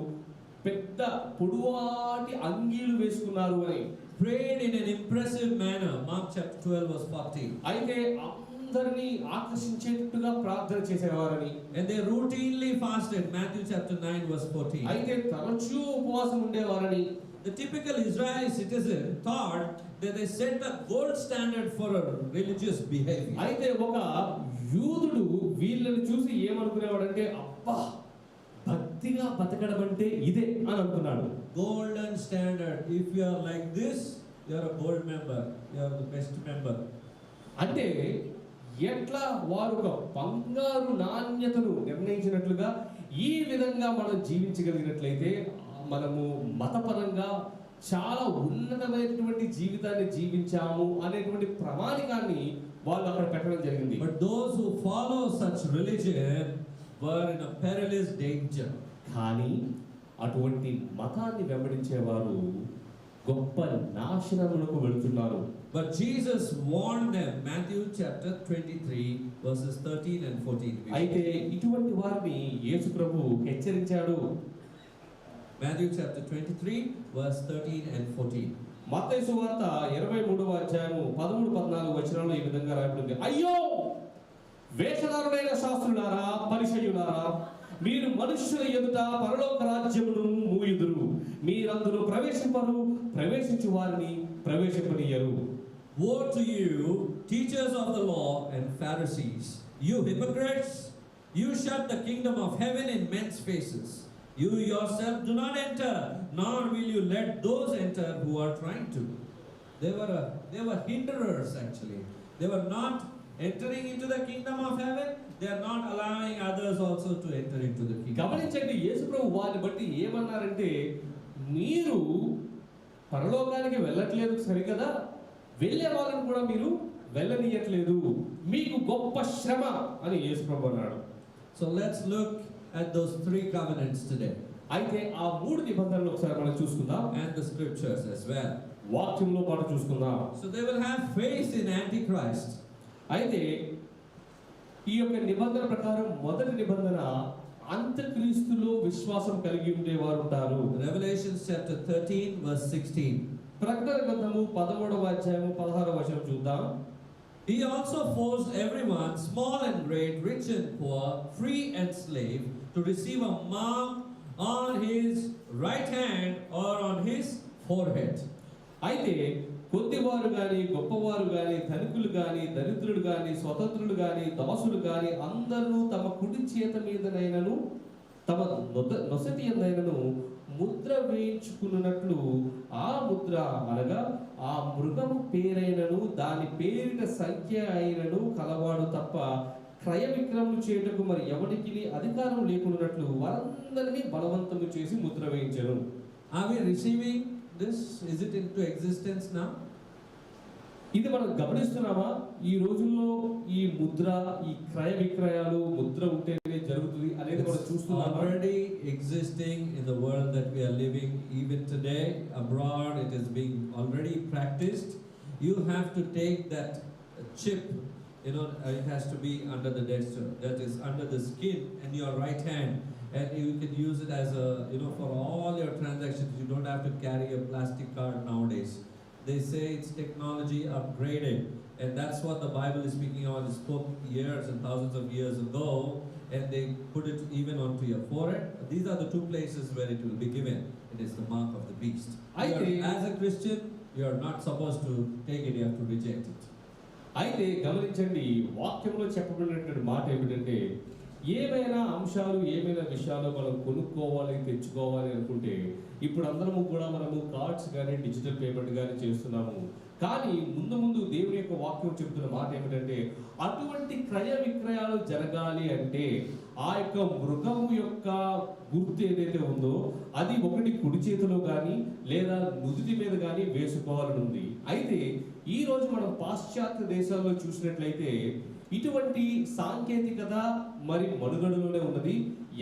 పెద్ద పొడువాటి అంగీలు వేసుకున్నారు అని. Prayed in an impressive manner. Mark chapter 12 verse 40. అయితే అందరినీ ఆకర్షించేట్టుగా ప్రార్థన చేసేవారని. And they routinely fasted. Matthew chapter 9 verse 14. అయితే తరచూ ఉపవాసం ఉండేవారని. The typical Israeli citizen thought that they set a gold standard for a religious behavior. అయితే ఒక యూదుడు వీళ్ళని చూసి ఏమనుకునేవాడంటే, అబ్బా భక్తిగా బతకడం అంటే ఇదే అని అనుకున్నాడు. Golden standard. If you are like this, you are a gold member. You are the best member. అంటే ఎట్లా వారు ఒక బంగారు నాణ్యతను నిర్ణయించినట్లుగా ఈ విధంగా మనం జీవించగలిగినట్లయితే మనము మతపరంగా చాలా ఉన్నతమైనటువంటి జీవితాన్ని జీవించాము అనేటువంటి ప్రమాణికాన్ని వాళ్ళు అక్కడ పెట్టడం జరిగింది. But those who follow such religion were in a perilous danger. కానీ అటువంటి మతాన్ని వెంబడించేవారు గొప్ప నాశనములకు వెళుతున్నారు. But Jesus warned them. Matthew chapter 23 verses 13 and 14. అయితే ఇటువంటి వారిని యేసు ప్రభు హెచ్చరించాడు. Matthew chapter 23 verse 13 and 14. మత్తయి సువార్త 23వ అధ్యాయము 13-14 వచనాల్లో ఈ విధంగా రాయబడింది, అయ్యో వేషధారులైన శాస్త్రులారా పరిసయ్యులారా, మీరు మనుష్యుల ఎదుట పరలోక రాజ్యమును మూయుదురు, మీరందరూ ప్రవేశించు వారిని ప్రవేశింపనీయరు. Woe to you, teachers of the law and Pharisees, you hypocrites! You shut the kingdom of heaven in men's faces. You yourself do not enter, nor will you let those enter who are trying to. They were hinderers actually. They were not entering into the kingdom of heaven. They are not allowing others also to enter into the kingdom. గమనించండి, యేసు ప్రభు వారిని బట్టి ఏమన్నారంటే, మీరు పరలోకానికి వెళ్ళట్లేదు సరికదా, వెళ్ళే వాళ్ళని కూడా మీరు వెళ్ళనీయట్లేదు, మీకు గొప్ప శ్రమ అని యేసు ప్రభు అన్నాడు. So let's look at those three covenants today. అయితే ఆ మూడు నిబంధనలు ఒకసారి మనం చూసుకుందాం, And the scriptures as well. వాక్యంలో పాటు చూసుకుందాం. So they will have faith in Antichrist. అయితే ఈ యొక్క నిబంధన ప్రకారం మొదటి నిబంధన అంత్యక్రీస్తులో విశ్వాసం కలిగి ఉండేవారు ఉంటారు. Revelation chapter 13 verse 16. ప్రకటన గ్రంథము 13వ అధ్యాయము 16వ వచనం చూద్దాం. He also forced everyone, small and great, rich and poor, free and slave, to receive a mark on his right hand or on his forehead. అయితే కొద్దివారు గాని గొప్పవారు గాని ధనికులు గాని దరిద్రులు గాని స్వతంత్రులు గాని దాసులు గాని అందరూ తమ కుడి చేత మీదనైనను తమ నొసటి యందైనను ముద్ర వేయించుకున్నట్లు ఆ ముద్ర అనగా ఆ మృగము పేరైనను దాని పేరిట సంఖ్య అయినను కలవాడు తప్ప క్రయ విక్రయములు చేయుటకు మరి ఎవరికి అధికారం లేకున్నట్లు వారందరినీ బలవంతము చేసి Mudra వేయించను. Are we receiving this? Is it into existence now? ఇది మనం గమనిస్తున్నామా? ఈ రోజుల్లో ఈ ముద్ర, ఈ క్రయ విక్రయాలు ముద్ర ఉంటేనే జరుగుతుంది అనేది మనం చూస్తున్నాం. Already existing in the world that we are living, even today abroad it is being already practiced. You have to take that chip, you know, it has to be under the desktop, that is under the skin in your right hand, and you can use it as a, you know, for all your transactions. You don't have to carry a plastic card nowadays. They say it's technology upgraded, and that's what the Bible is speaking of. It spoke years and thousands of years ago, and they put it even onto your forehead. These are the two places where it will be given. It is the mark of the beast. As a Christian, you are not supposed to take it, you have to reject it. అయితే గమనించండి, వాక్యంలో చెప్పబడినటువంటి మాట ఏమిటంటే, ఏమైనా అంశాలు ఏమైనా విషయాలు మనం కొనుక్కోవాలి తెచ్చుకోవాలి అనుకుంటే ఇప్పుడు అందరము కూడా మనము కార్డ్స్ కానీ డిజిటల్ పేమెంట్ కానీ చేస్తున్నాము. కానీ ముందు ముందు దేవుని యొక్క వాక్యం చెబుతున్న మాట ఏమిటంటే, అటువంటి క్రయ విక్రయాలు జరగాలి అంటే ఆ యొక్క మృగము యొక్క గుర్తు ఏదైతే ఉందో అది ఒకటి కుడి చేతిలో కానీ లేదా నుదుటి మీద కానీ వేసుకోవాలని ఉంది. అయితే ఈ రోజు మనం పాశ్చాత్య దేశాల్లో చూసినట్లయితే ఇటువంటి సాంకేతికత మరి మనుగడలోనే ఉన్నది.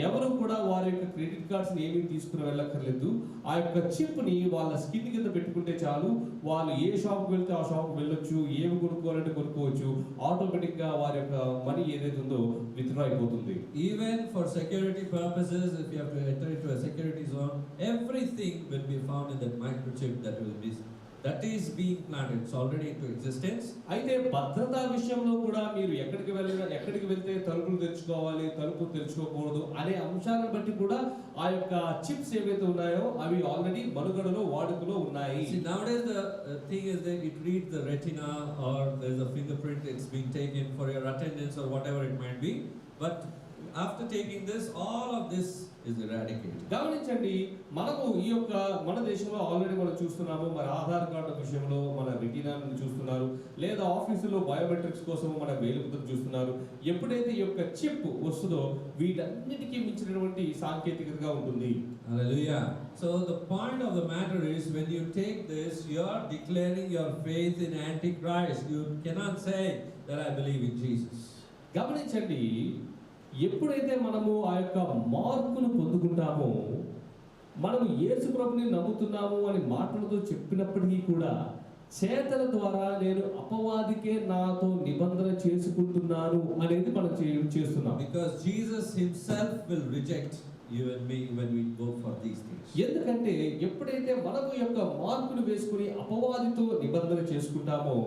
ఎవరు కూడా వారి యొక్క క్రెడిట్ కార్డ్స్ ఏమీ తీసుకుని వెళ్ళక్కర్లేదు. ఆ యొక్క చిప్ ని వాళ్ళ స్కిన్ కింద పెట్టుకుంటే చాలు, వాళ్ళు ఏ షాప్కి వెళ్తే ఆ షాప్కి వెళ్ళొచ్చు, ఏమి కొనుక్కోవాలంటే కొనుక్కోవచ్చు. ఆటోమేటిక్ గా వారి యొక్క మనీ ఏదైతే ఉందో విత్డ్రా అయిపోతుంది. Even for security purposes, if you have to enter into a security zone, everything will be found in that microchip that is being planted. It's already into existence. అయితే భద్రతా విషయంలో కూడా మీరు ఎక్కడికి వెళ్తే తలుపులు తెరుచుకోవాలి, తలుపులు తెరుచుకోకూడదు అనే అంశాలను బట్టి కూడా ఆ యొక్క చిప్స్ ఏవైతే ఉన్నాయో అవి ఆల్రెడీ మనుగడలో వాడుకలో ఉన్నాయి. See, nowadays the thing is that it reads the retina or there's a fingerprint, it's being taken for your attendance or whatever it might be. But after taking this, all of this is eradicated. గమనించండి, మనము ఈ యొక్క మన దేశంలో already మనం చూస్తున్నాము. మరి Aadhaar card విషయంలో మన రెటీనాను చూస్తున్నారు, లేదా ఆఫీసులో బయోమెట్రిక్స్ కోసం మన వేలిముద్ర చూస్తున్నారు. ఎప్పుడైతే ఈ యొక్క చిప్ వస్తుందో వీటన్నిటికీ మించినటువంటి సాంకేతికతగా ఉంటుంది. Hallelujah. So the point of the matter is, when you take this, you are declaring your faith in Antichrist. You cannot say that I believe in Jesus. గమనించండి, ఎప్పుడైతే మనము ఆ యొక్క మార్కును పొందుకుంటామో, మనము యేసు ప్రభుని నమ్ముతున్నాము అని మాటలతో చెప్పినప్పటికీ కూడా చేతల ద్వారా నేను అపవాదికే నాతో నిబంధన చేసుకుంటున్నాను అనేది మనం చేస్తున్నాం. Because Jesus himself will reject you and me when we go for these things. ఎందుకంటే ఎప్పుడైతే మనము యొక్క మార్కును వేసుకుని అపవాదితో నిబంధన చేసుకుంటామో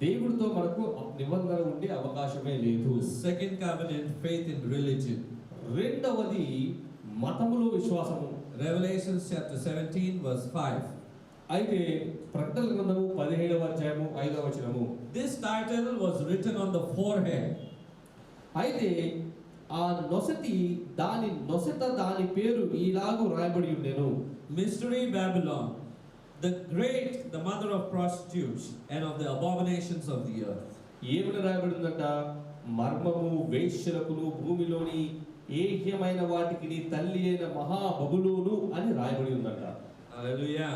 దేవుడితో మనకు నిబంధన ఉండే అవకాశమే లేదు. Second covenant, faith in religion. రెండవది మతములో విశ్వాసము. Revelation chapter 17 verse 5. అయితే ప్రకటన గ్రంథము 17వ అధ్యాయము 5వ వచనము. This title was written on the forehead. అయితే ఆ దాని పేరు ఇలాగూ రాయబడి ఉండెను. Mystery Babylon, the great, the mother of prostitutes and of the abominations of the earth. ఏమని రాయబడిందంట? మర్మము, వేశ్యలకును, భూమిలోని ఏహ్యమైన వాటికి తల్లి అయిన మహాబబులోను అని రాయబడి ఉందంట. Hallelujah.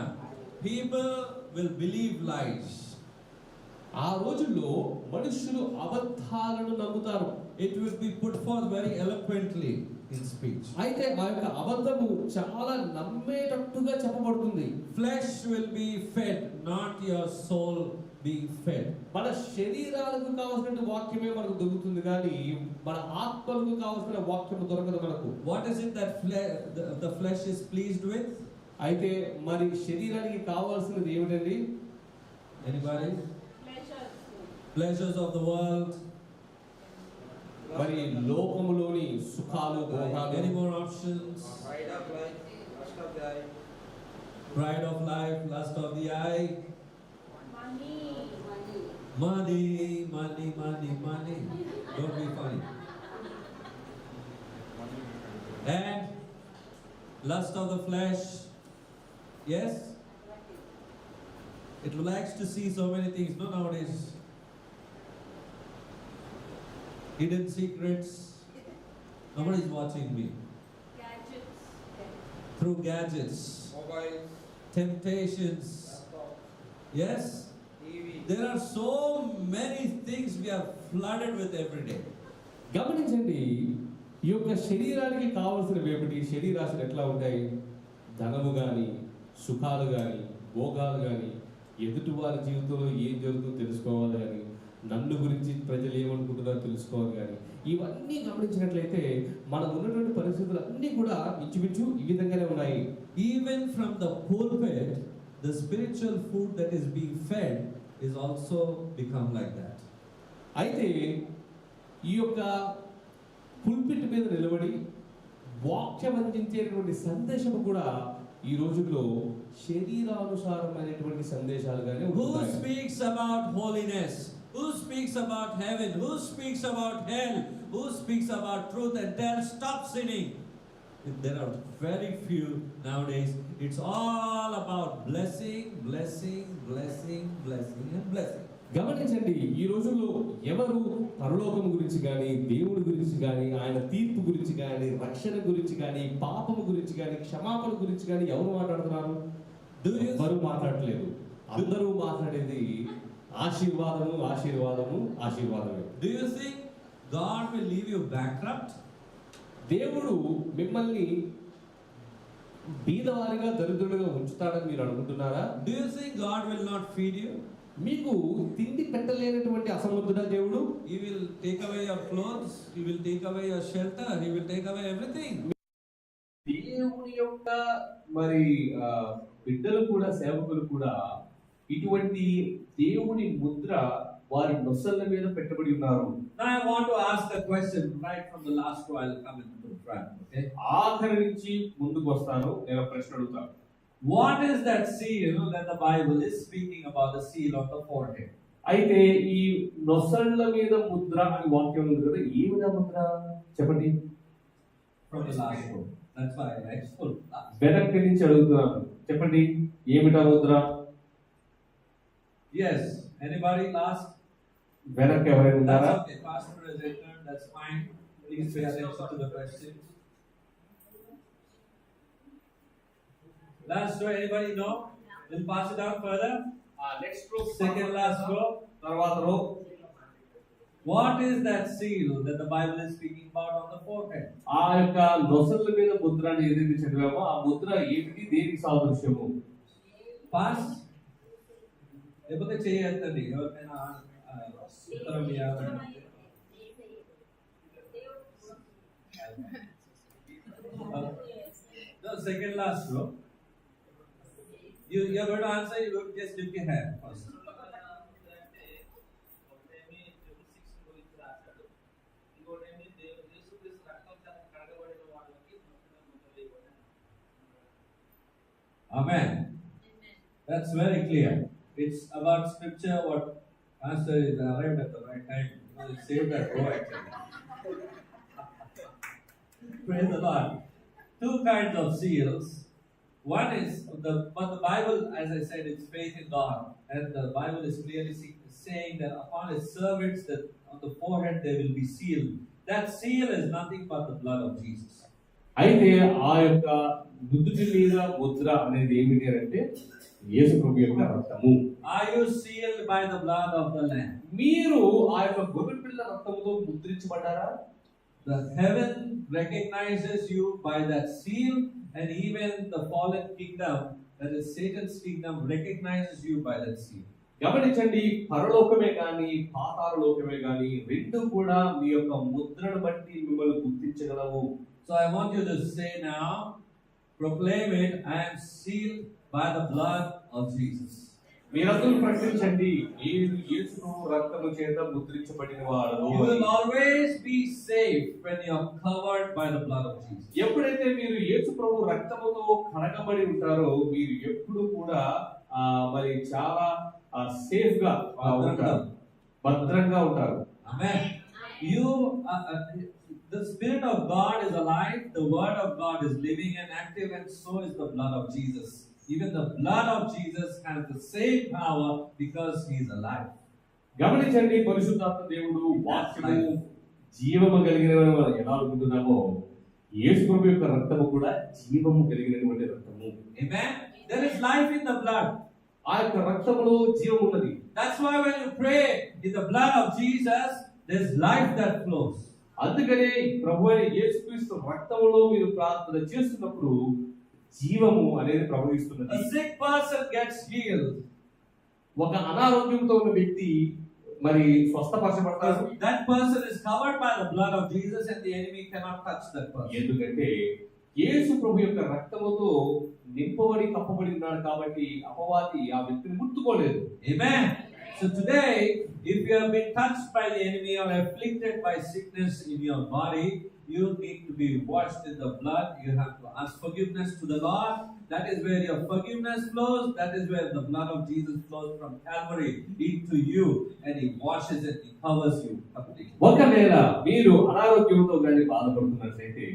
People will believe lies. ఆ రోజుల్లో మనుషులు అబద్ధాలను నమ్ముతారు. It will be put forth very eloquently. in speech. అయితే ఆ యొక్క అబద్ధము చాలా నమ్మేటట్టుగా చెప్పబడుతుంది. Flesh will be fed, not your soul being fed. మన శరీరాలకు కావాల్సిన వాక్యమే మనకు దొరుకుతుంది కానీ మన ఆత్మలకు కావాల్సిన వాక్యం దొరకదు మనకు. What is it that the flesh is pleased with? అయితే మరి శరీరానికి కావాల్సినది ఏమిటండి? Anybody? Pleasures of the world. మరి లోకములోని సుఖాలు భోగాలు. Any more options? Pride of life, lust of the eye. Pride of life, lust of the eye. Money. Money. Don't be funny. And lust of the flesh. Yes? It likes to see so many things. No, nowadays. Hidden secrets. Nobody's watching me. Gadgets. Through gadgets. Mobiles, Temptations. laptop, Yes? TV. There are so many things we are flooded with every day. గమనించండి, ఈ యొక్క శరీరానికి కావలసినవి ఏమిటి? శరీరాశలు ఎట్లా ఉంటాయి? ధనము కానీ, సుఖాలు కానీ, భోగాలు కానీ, ఎదుటి వారి జీవితంలో ఏం జరుగుతుందో తెలుసుకోవాలి కానీ, నన్ను గురించి ప్రజలు ఏమనుకుంటున్నారో తెలుసుకోవాలి కానీ, ఇవన్నీ గమనించినట్లయితే మనం ఉన్నటువంటి పరిస్థితులు అన్నీ కూడా ఇంచుమించు ఈ విధంగానే ఉన్నాయి. Even from the pulpit, the spiritual food that is being fed is also become like that. అయితే ఈ యొక్క పుల్పిట్ మీద నిలబడి వాక్యం అందించేటువంటి సందేశము కూడా ఈ రోజుల్లో శరీరానుసారమైనటువంటి సందేశాలుగానే Who ఉంటున్నాయి. speaks about holiness? Who speaks about heaven? Who speaks about hell? Who speaks about truth and tell stop sinning? There are very few nowadays. It's all about blessing and blessing. గమనించండి, ఈ రోజుల్లో ఎవరు పరలోకం గురించి కానీ, దేవుడి గురించి కానీ, ఆయన తీర్పు గురించి కానీ, రక్షణ గురించి కానీ, పాపము గురించి కానీ, క్షమాపణ గురించి కానీ ఎవరు మాట్లాడుతున్నారు? ఎవరు మాట్లాడట్లేదు. అందరూ మాట్లాడేది ఆశీర్వాదమే. Do you think God will leave you bankrupt? దేవుడు మిమ్మల్ని బీదవారిగా దరిద్రులుగా ఉంచుతాడని మీరు అనుకుంటున్నారా? Do you think God will not feed you? మీకు తిండి పెట్టలేనటువంటి అసమర్థుడా దేవుడు? He will take away your clothes, He will take away your shelter, He will take away everything. దేవుని యొక్క మరి బిడ్డలు కూడా, సేవకులు కూడా ఇటువంటి దేవుని ముద్ర వారి నొసళ్ళ మీద పెట్టబడి ఉన్నారు. Now I want to ask a question right from the last row. I'll come into front. Okay. ఆఖరి నుంచి ముందుకు వస్తాను, నేను ఒక ప్రశ్న అడుగుతాను. What is that seal that the Bible is speaking about, the seal of the forehead? అయితే ఈ నొసళ్ళ మీద ముద్ర అని వాక్యం ఉంది కదా, ఏమిటా ముద్ర చెప్పండి? From the last row. That's why I full. వెనక్కి నుంచి అడుగుతున్నాను, చెప్పండి ఏమిటా ముద్ర? Yes. Anybody last? వెనక్కి ఎవరైనా ఉన్నారా? That's okay. Pastor is returned. That's fine. Please pay attention to the question. Last row. Anybody know? We'll pass it out further. Next రో, Second last row. తర్వాత రో. What is that seal that the Bible is speaking about on the forehead? ఆ యొక్క నొసళ్ళ మీద ముద్ర అని ఏదైతే చదివామో ఆ ముద్ర ఏమిటి, దేనికి సాదృశ్యము? Pass. లేకపోతే చేయొద్దండి ఎవరికైనా ఉత్తరం ఇవ్వాలంటే. No, second last row. You're going to answer, you just lift your hand first. Amen. That's very clear. It's about scripture. What Pastor is arrived at the right time. He saved that row actually. Praise the Lord. Two kinds of seals. One is but the Bible, as I said, it's faith in God, and the Bible is clearly saying that upon His servants, that on the forehead they will be sealed. That seal is nothing but the blood of Jesus. అయితే ఆ యొక్క నుదుటి మీద ముద్ర అనేది ఏమిటి అంటే యేసు ప్రభు యొక్క రక్తము. Are you sealed by the blood of the Lamb? మీరు ఆ యొక్క గొర్రెపిల్ల రక్తముతో ముద్రించబడ్డారా? The heaven recognizes you by that seal, and even the fallen kingdom, that is Satan's kingdom, recognizes you by that seal. గమనించండి, పరలోకమే గాని పాతాళ లోకమే గాని రెండు కూడా మీ యొక్క ముద్రను బట్టి మిమ్మల్ని గుర్తించగలవు. So I want you to say now, proclaim it, I am sealed by the blood of Jesus. మీరందరూ ప్రకటించండి, నేను యేసు రక్తము చేత ముద్రించబడిన వాడను. You will always be safe when you are covered by the blood of Jesus. ఎప్పుడైతే మీరు యేసు ప్రభు రక్తముతో కడగబడి ఉంటారో మీరు ఎప్పుడు కూడా మరి చాలా సేఫ్ గా ఉంటారు, భద్రంగా ఉంటారు. Amen. You, the Spirit of God is alive, the Word of God is living and active, and so is the blood of Jesus. Even the blood of Jesus has the same power because He is alive. గమనించండి, పరిశుద్ధాత్మ దేవుడు వాక్యము జీవము కలిగిన మనం ఎలా అనుకుంటున్నామో యేసు ప్రభు యొక్క రక్తము కూడా జీవము కలిగినటువంటి రక్తము. Amen. There is life in the blood. ఆ యొక్క రక్తములో జీవం ఉన్నది. That's why when you pray in the blood of Jesus, there's life that flows. అందుకనే ప్రభు అయిన యేసుక్రీస్తు రక్తములో మీరు ప్రార్థన చేస్తున్నప్పుడు జీవము అనేది ప్రవహిస్తున్నది. A sick person gets healed. ఒక అనారోగ్యంతో ఉన్న వ్యక్తి మరి స్వస్థపరచబడతారు. That person is covered by the blood of Jesus and the enemy cannot touch that person. ఎందుకంటే యేసు ప్రభు యొక్క రక్తముతో నింపబడి కప్పబడి ఉన్నాడు కాబట్టి అపవాది ఆ వ్యక్తిని ముట్టుకోలేదు. Amen. So today, if you have been touched by the enemy or afflicted by sickness in your body, you need to be washed in the blood. You have to ask forgiveness to the Lord. That is where your forgiveness flows. That is where the blood of Jesus flows from Calvary into you, and He washes it, He covers you completely. ఒకవేళ మీరు అనారోగ్యంతో కానీ బాధపడుతున్నట్లయితే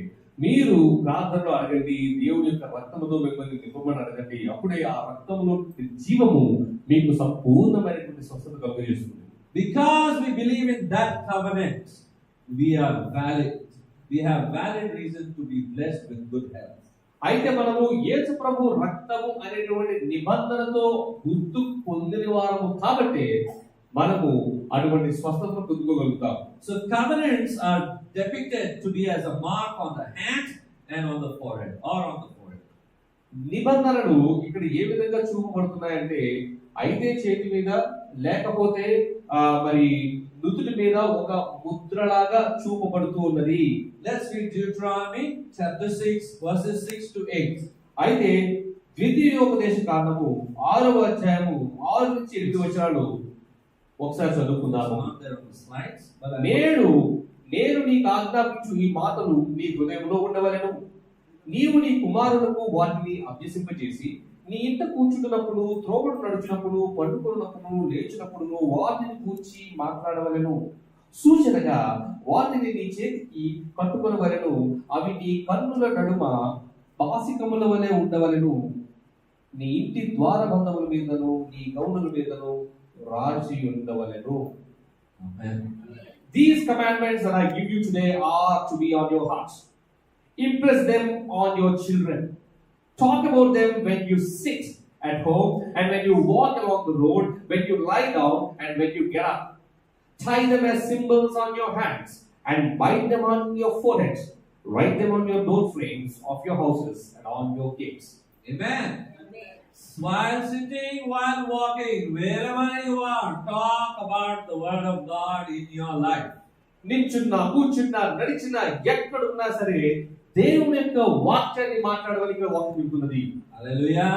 మీరు ప్రార్థనలో అడగండి, దేవుని యొక్క రక్తముతో మిమ్మల్ని నింపమని అడగండి. అప్పుడే ఆ రక్తములో జీవము మీకు సంపూర్ణమైనటువంటి స్వస్థత కలుగజేస్తుంది. Because we believe in that covenant, we are valid. We have valid reason to be blessed with good health. అయితే మనము యేసు ప్రభు రక్తము అనేటువంటి నిబంధనతో గుర్తు పొందిన వారము కాబట్టి మనము అటువంటి స్వస్థతను పొందుకోగలుగుతాం. So covenants are depicted to be as a mark on the hand and on the forehead or on the forehead. నిబంధనలు ఇక్కడ ఏ విధంగా చూపబడుతున్నాయంటే అయితే చేతి మీద లేకపోతే మరి నుదుటి మీద ఒక ముద్రలాగా చూపబడుతూ ఉన్నది. Let's read Deuteronomy chapter 6 verses 6 to 8. అయితే ద్వితీయోపదేశ కాండము 6వ అధ్యాయము 6 నుంచి 8 వచనాలు ఒకసారి చదువుకుందాము. నేను నీకు ఆజ్ఞాపించు ఈ మాటలు నీ హృదయంలో ఉండవలెను. నీవు నీ కుమారులకు వాటిని అభ్యసింపజేసి నీ ఇంట కూర్చుంటున్నప్పుడు, త్రోవడు నడుచినప్పుడు, పండుకున్నప్పుడు, లేచినప్పుడు వాటిని కూర్చి మాట్లాడవలెను. సూచనగా వాటిని నీ చేతికి కట్టుకొనవలెను. అవి నీ కన్నుల నడుమ పాసికముల వలె ఉండవలెను. నీ ఇంటి ద్వారబంధముల మీదను నీ గౌనుల మీదను రాజి ఉండవలెను. These commandments that I give you today are to be on your hearts. Impress them on your children. Talk about them when you sit at home and when you walk along the road, when you lie down and when you get up. Tie them as symbols on your hands and bind them on your foreheads. Write them on your door frames of your houses and on your gates. Amen. While sitting, while walking, wherever you are, talk about the word of God in your life. నిల్చున్నా, కూర్చున్నా, నడిచినా, ఎక్కడున్నా సరే దేవుని యొక్క వాక్యాన్ని మాట్లాడవని ఇక్కడ వాక్యం చెబుతున్నది. Hallelujah.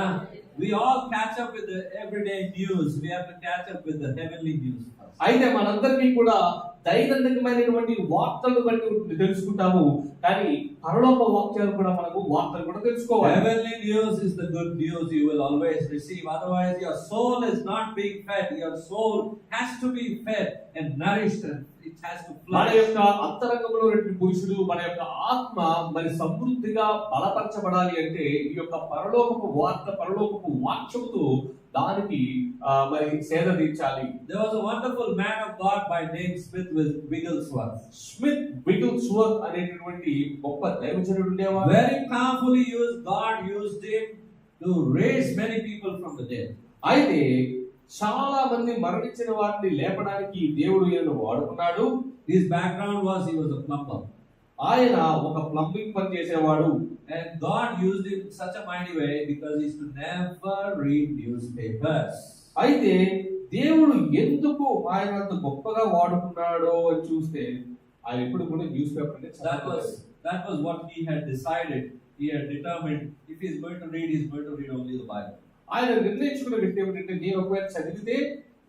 We all catch up with the everyday news. We have to catch up with the heavenly news. అయితే మనందరికీ కూడా దైనందికమైనటువంటి వార్తలు బట్టి తెలుసుకుంటాము, కానీ పరలోక వాక్యాలు కూడా మనకు వార్తలు కూడా తెలుసుకోవాలి. Heavenly news is the good news you will always receive. Otherwise, your soul is not being fed. Your soul has to be fed and nourished, and it has to flourish. మన యొక్క అంతరంగంలో ఉన్నటువంటి పురుషుడు, మన యొక్క ఆత్మ మరి సమృద్ధిగా బలపరచబడాలి అంటే ఈ యొక్క పరలోకపు వార్త, పరలోకపు వాక్యముతో దానికి మరి సేద తీర్చాలి. There was a wonderful man of God by name Smith Wigglesworth. Smith Wigglesworth అనేటువంటి గొప్ప దైవజనుడు ఉండేవాడు. Very powerfully God used him to raise many people from the dead. అయితే చాలా మంది మరణించిన వారిని లేపడానికి దేవుడు ఈయనను వాడుకున్నాడు. His background was he was a plumber. ఆయన ఒక ప్లంబింగ్ పని చేసేవాడు. And God used him in such a mighty way because he used to never read newspapers. అయితే దేవుడు ఎందుకు ఆయన అంత గొప్పగా వాడుకున్నాడో అని చూస్తే ఆయన ఎప్పుడు కూడా న్యూస్ పేపర్ అంటే That was what he had decided. He had determined if he is going to read, he is going to read only the Bible. ఆయన నిర్ణయించుకున్న వ్యక్తి ఏమిటంటే నేను ఒకవేళ చదివితే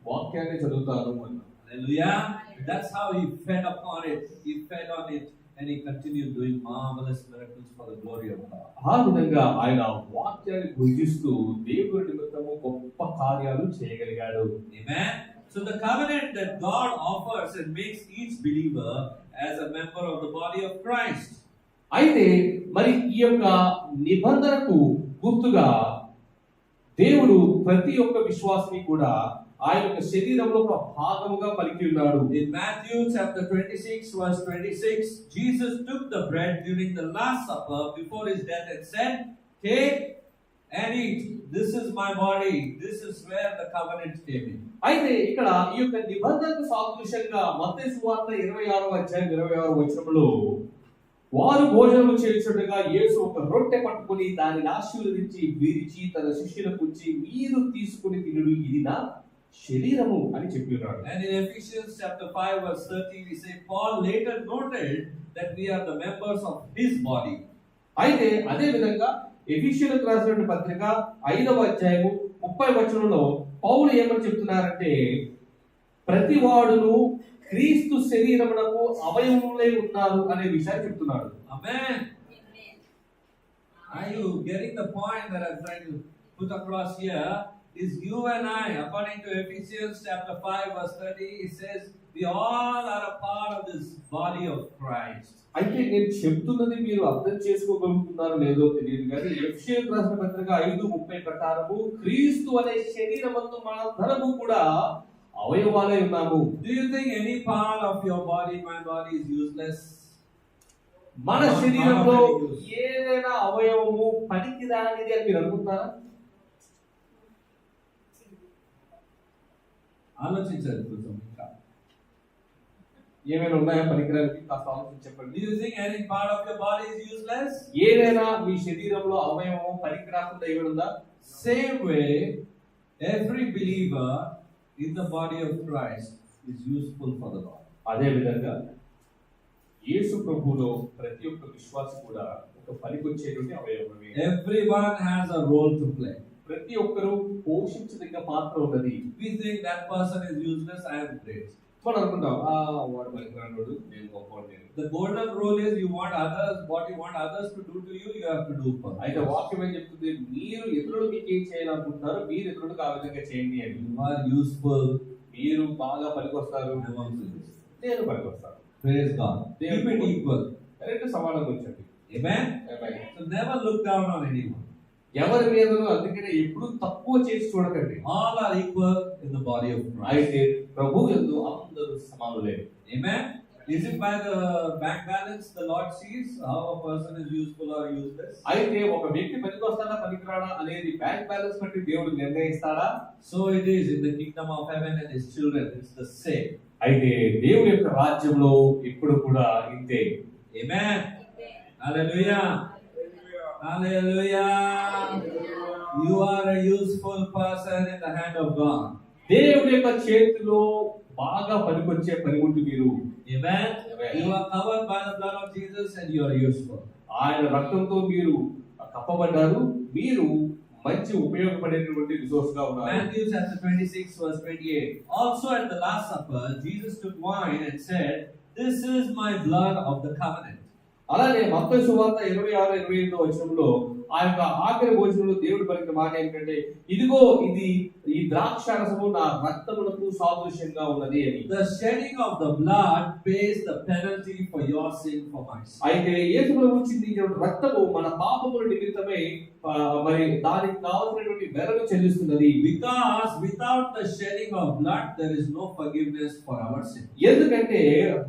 వాక్యాన్ని చదువుతాను అన్న. Hallelujah. That's how he fed upon it. He fed on it and he continued doing marvelous miracles for the glory of God. ఆ విధంగా ఆయన వాక్యాన్ని భుజిస్తూ దేవుడి నిమిత్తము గొప్ప కార్యాలు చేయగలిగాడు. Amen. So the covenant that God offers and makes each believer as a member of the body of Christ. అయితే మరి ఈ యొక్క నిబంధనకు గుర్తుగా దేవుడు ప్రతి ఒక్క విశ్వాసిని కూడా ఆయన యొక్క శరీరంలో ఒక భాగముగా పలికి ఉన్నాడు. In Matthew chapter 26 verse 26, Jesus took the bread during the last supper before his death and said, "Take and eat. This is my body." This is where the covenant came in. అయితే ఇక్కడ ఈ యొక్క నిబంధనకు సాదృశ్యంగా మత్తయి సువార్త 26వ అధ్యాయం 26వ వచనంలో వారు భోజనం చేయుచుండగా యేసు ఒక రొట్టె పట్టుకొని దానిని ఆశీర్వదించి విరిచి తన శిష్యులకు ఇచ్చి మీరు తీసుకుని తినుడు ఇది నా శరీరము అని చెప్పినాడు. And in Ephesians chapter 5 verse 30 we say Paul later noted that we are the members of his body. అయితే అదే విధంగా ఎఫెసీయులకు రాసినటువంటి పత్రిక 5వ అధ్యాయము 30వ వచనంలో పౌలు ఏమని చెప్తున్నారంటే ప్రతి వాడును క్రీస్తు శరీరమునకు అవయవములై ఉన్నారు అనే విషయాన్ని చెప్తున్నాడు. Amen. Are you getting the point that I'm trying to put across here? Is you and I, according to Ephesians chapter 5 verse 30, it says we all are a part of this body of Christ. అయితే నేను చెప్తున్నది మీరు అర్థం చేసుకోగలుగుతున్నారో లేదో తెలియదు కానీ ఎఫెసీయులకు రాసిన పత్రిక 5:30 ప్రకారము క్రీస్తు అనే శరీరమందు మనందరము కూడా అవయవాలై ఉన్నాము. Do you think any part of your body, my body, is useless? మన శరీరంలో ఏదైనా అవయవము పనికిరానిది అని మీరు అనుకుంటారా? ఆలోచించాలి కొంచెం. ఏమైనా ఉన్నాయా పనికిరానికి? కాస్త ఆలోచించి చెప్పండి. Do you think any part of your body is useless? ఏదైనా మీ శరీరంలో అవయవము పనికిరాకుండా ఏమైనా ఉందా? Same way, every believer in the body of Christ is useful for the Lord. అదే విధంగా యేసు ప్రభువులో ప్రతి ఒక్క విశ్వాసి కూడా ఒక పనికొచ్చేటువంటి అవయవమే. Everyone has a role to play. ప్రతి ఒక్కరూ పోషించదగ్గ పాత్ర ఉన్నది. We think that person is useless, I am great. మనం అనుకుంటాం వాడు పనికిరానోడు, నేను గొప్పవాడు. The golden rule is you want others, what you want others to do to you, you have to do for them. అయితే వాక్యం ఏం చెప్తుంది? మీరు ఇతరులు మీకు ఏం చేయాలనుకుంటున్నారో మీరు ఇతరులకు ఆ విధంగా చేయండి అని. You are useful. మీరు బాగా పనికొస్తారు, I want to do this. నేను పనికొస్తాను. Praise God. Keep it equal. రెండు సమానంగా ఉంచండి. Amen. So never look down on anyone. ఎవరి మీదను అందుకనే ఎప్పుడు తక్కువ చేసి చూడకండి. All are equal in the body of Christ. అయితే ప్రభువు యందు అందరూ సమానులే. Amen. Is it by the bank balance the Lord sees how a person is useful or useless? అయితే ఒక వ్యక్తి పనికొస్తాడా పనికిరాడా అనేది బ్యాంక్ బ్యాలెన్స్ బట్టి దేవుడు నిర్ణయిస్తాడా? So it is in the kingdom of heaven and his children. It's the same. అయితే దేవుడి యొక్క రాజ్యంలో ఇప్పుడు కూడా ఇంతే. Amen. Hallelujah. Hallelujah. You are a useful person in the hand of God. దేవుడి యొక్క చేతిలో బాగా పనికొచ్చే పనిముట్టు మీరు. Amen. You are covered by the blood of Jesus and you are useful. ఆయన రక్తంతో మీరు కప్పబడ్డారు. మీరు మంచి ఉపయోగపడేటువంటి రిసోర్స్ గా ఉన్నారు. Matthew chapter 26 verse 28. Also at the last supper Jesus took wine and said, "This is my blood of the covenant." అలానే మత్తయి సువార్త 26-28 వచనంలో ఆ యొక్క ఆఖరి భోజనంలో దేవుడు పలికిన మాట ఏంటంటే ఇదిగో ఇది ఈ ద్రాక్షారసము నా రక్తమునకు సాదృశ్యంగా ఉన్నది అని. The shedding of the blood pays the penalty for your sin for my sin. అయితే యేసు ప్రభువు చిందించిన రక్తము మన పాపముల నిమిత్తమై మరి దానికి కావాల్సినటువంటి వెలను చెల్లిస్తున్నది. Because without the shedding of blood there is no forgiveness for our sin. ఎందుకంటే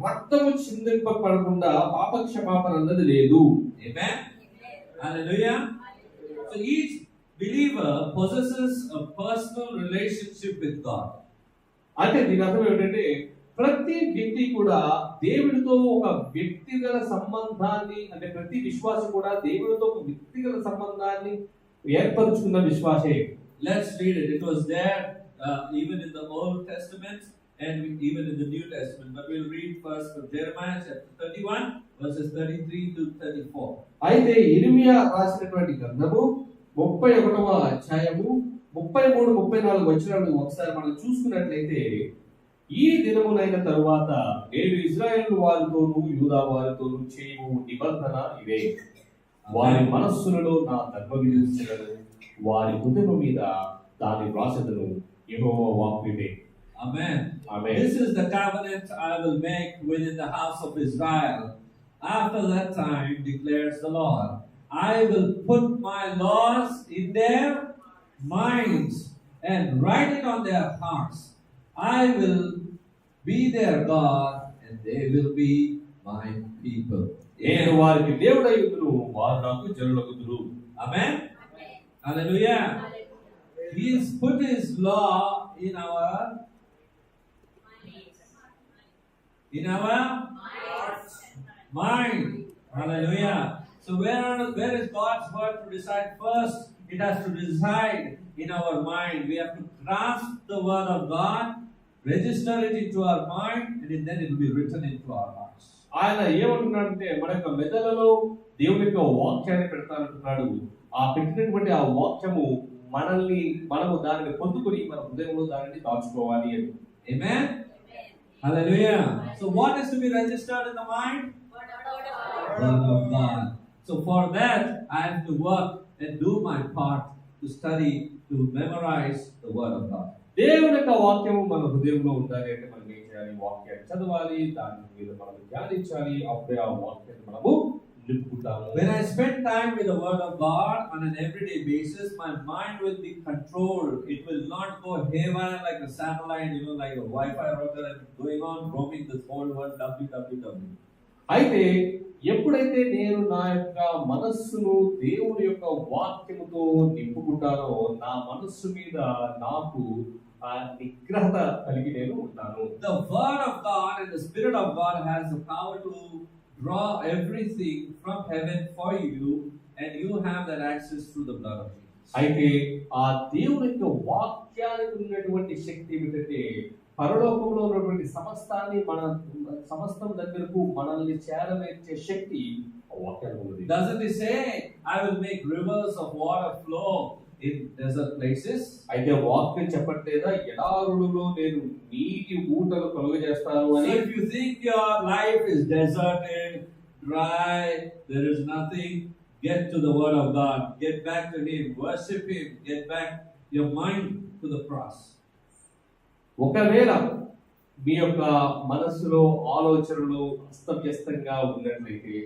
రక్తము చిందింపబడకుండా పాప క్షమాపణ అన్నది లేదు. Amen. Hallelujah. So each believer possesses a personal relationship with God. అంటే దీని అర్థం ఏమిటంటే ప్రతి వ్యక్తి కూడా దేవుడితో ఒక వ్యక్తిగత సంబంధాన్ని, అంటే ప్రతి విశ్వాసి కూడా దేవుడితో ఒక వ్యక్తిగత సంబంధాన్ని ఏర్పరచుకున్న విశ్వాసే. Let's read it. It was there even in the Old Testament and even in the New Testament. But we'll read first from Jeremiah chapter 31, verses 33 to 34. అయితే ఇర్మియా రాసినటువంటి గ్రంథము 31వ అధ్యాయము 33, 34 వచనాలను ఒకసారి మనం చూసుకున్నట్లయితే, ఈ దినమునైన తరువాత నేను ఇశ్రాయేలు వారితోనూ యూదా వారితోనూ చేయు నిబంధన ఇదే. వారి మనస్సులలో నా ధర్మ విధించగలను, వారి హృదయం మీద దాని వ్రాసెదను. యెహోవా వాక్కు ఇదే. Amen. Amen. This is the covenant I will make within the house of Israel. After that time, declares the Lord, I will put my laws in their minds and write it on their hearts. I will be their God and they will be my people. నేను వారికి దేవుడై ఉందును, వారు నాకు జనులగుదురు. Amen. Hallelujah. He has put his law in our mind. Hallelujah. So where is God's word to decide first? It has to decide in our mind. We have to grasp the word of God, register it into our mind, and then it will be written into our hearts. ఆయన ఏమంటున్నాడంటే, మన యొక్క మెదడులో దేవుని యొక్క వాక్యాన్ని పెడతానంటున్నాడు. ఆ పెట్టినటువంటి ఆ వాక్యము మనము దానిని పొందుకొని మన హృదయంలో దానిని దాచుకోవాలి అని. Amen. Hallelujah. So what is to be registered in the mind? Word of God. So for that, I have to work and do my part to study, to memorize the word of God. దేవుని యొక్క వాక్యము మన హృదయంలో ఉండాలి అంటే మనం ఏం చేయాలి? వాక్యాన్ని చదవాలి, దాని మీద మనం ధ్యానించాలి. అప్పుడే ఆ వాక్యాన్ని మనము నిలుపుకుంటాము. When I spend time with the word of God on an everyday basis, my mind will be controlled. It will not go haywire like a satellite, like a Wi-Fi router and going on roaming this whole world www. అయితే ఎప్పుడైతే నేను నా యొక్క మనస్సును దేవుని యొక్క వాక్యముతో నింపుకుంటానో, నా మనస్సు మీద నాకు ఆ నిగ్రహత కలిగి నేను ఉంటాను. The word of God and the Spirit of God has the power to draw everything from heaven for you, and you have that access through the blood of Jesus. అయితే ఆ దేవుని యొక్క వాక్యానికి ఉన్నటువంటి శక్తి ఏమిటంటే, పరలోకంలో ఉన్నటువంటి సమస్తం దగ్గరకు మనల్ని చేరవేర్చే శక్తి ఆ వాక్యానికి ఉన్నది. Doesn't it say, I will make rivers of water flow in desert places? అయితే వాక్యం చెప్పట్లేదా, ఎడారులలో నేను నీటి ఊటలు కలుగజేస్తాను So అని. if you think your life is deserted, dry, there is nothing, get to the word of God, get back to Him, worship Him, get back your mind to the cross. ఒకవేళ మీ యొక్క మనస్సులో ఆలోచనలు అస్తవ్యస్తంగా ఉన్నట్లయితే,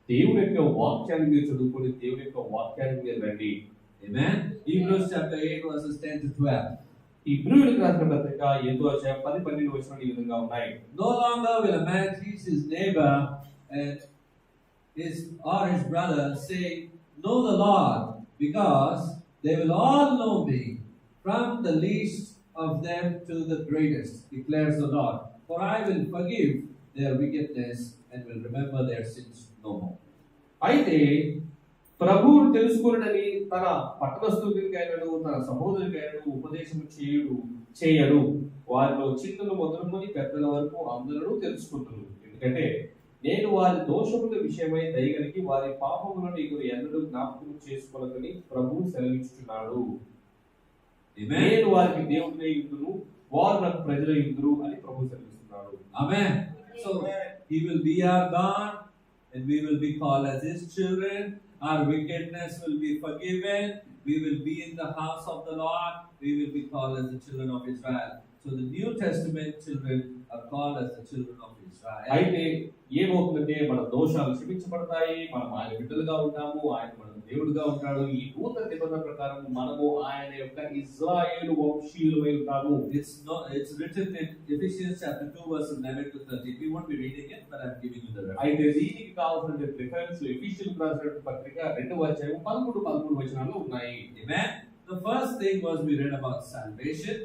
దేవుని యొక్క వాక్యాన్ని మీరు చదువుకొని దేవుని యొక్క వాక్యాన్ని మీరు రండి. Amen. Hebrews chapter 8 verses 10 to 12. ఇబ్రీయులకు రాసిన పత్రిక 8వ అధ్యాయం 10-12 వచనాలు ఈ విధంగా ఉన్నాయి. No longer will a man teach his neighbor and his brother, saying, Know the Lord, because they will all know me, from the least of them to the greatest, declares the Lord. For I will forgive their wickedness and will remember their sins no more. అయితే ప్రభువును తెలుసుకొనుటని తన పట్టణస్థులకైనను తన సహోదరులకైనను ఉపదేశం చేయడు. వారిలో చిన్నలు మొదలుకొని పెద్దల వరకు అందరూ తెలుసుకుంటున్నారు. ఎందుకంటే నేను వారి దోషముల విషయమై దయగలిగి వారి పాపములను ఇక ఎన్నడూ జ్ఞాపకం చేసుకోవాలని ప్రభువు సెలవిస్తున్నాడు. నేను వారికి దేవుడై ఉందును, వారు నాకు ప్రజలై ఉందురు అని ప్రభువు సెలవిస్తున్నాడు. Amen. So He will be our God and we will be called as His children. Our wickedness will be forgiven. We will be in the house of the Lord. We will be called as the children of Israel. So the New Testament children are called as the children of Israel. అయితే ఏమవుతుందంటే మన దోషాలు క్షమించబడతాయి, మనం ఆయన బిడ్డలుగా ఉంటాము, ఆయన మన దేవుడుగా ఉంటాడు. ఈ నూతన నిబంధన ప్రకారం మనము ఆయన యొక్క ఇశ్రాయేలు వంశీయులమై ఉంటాము. It's written in Ephesians chapter 2 verse 11 to 13. We won't be reading it, but I'm giving you the reference. అయితే దీనికి కావాల్సిన రిఫరెన్స్ ఎఫెసీయులకు రాసిన పత్రిక 2వ అధ్యాయం 13 వచనాలు ఉన్నాయి. Amen. The first thing was we read about salvation.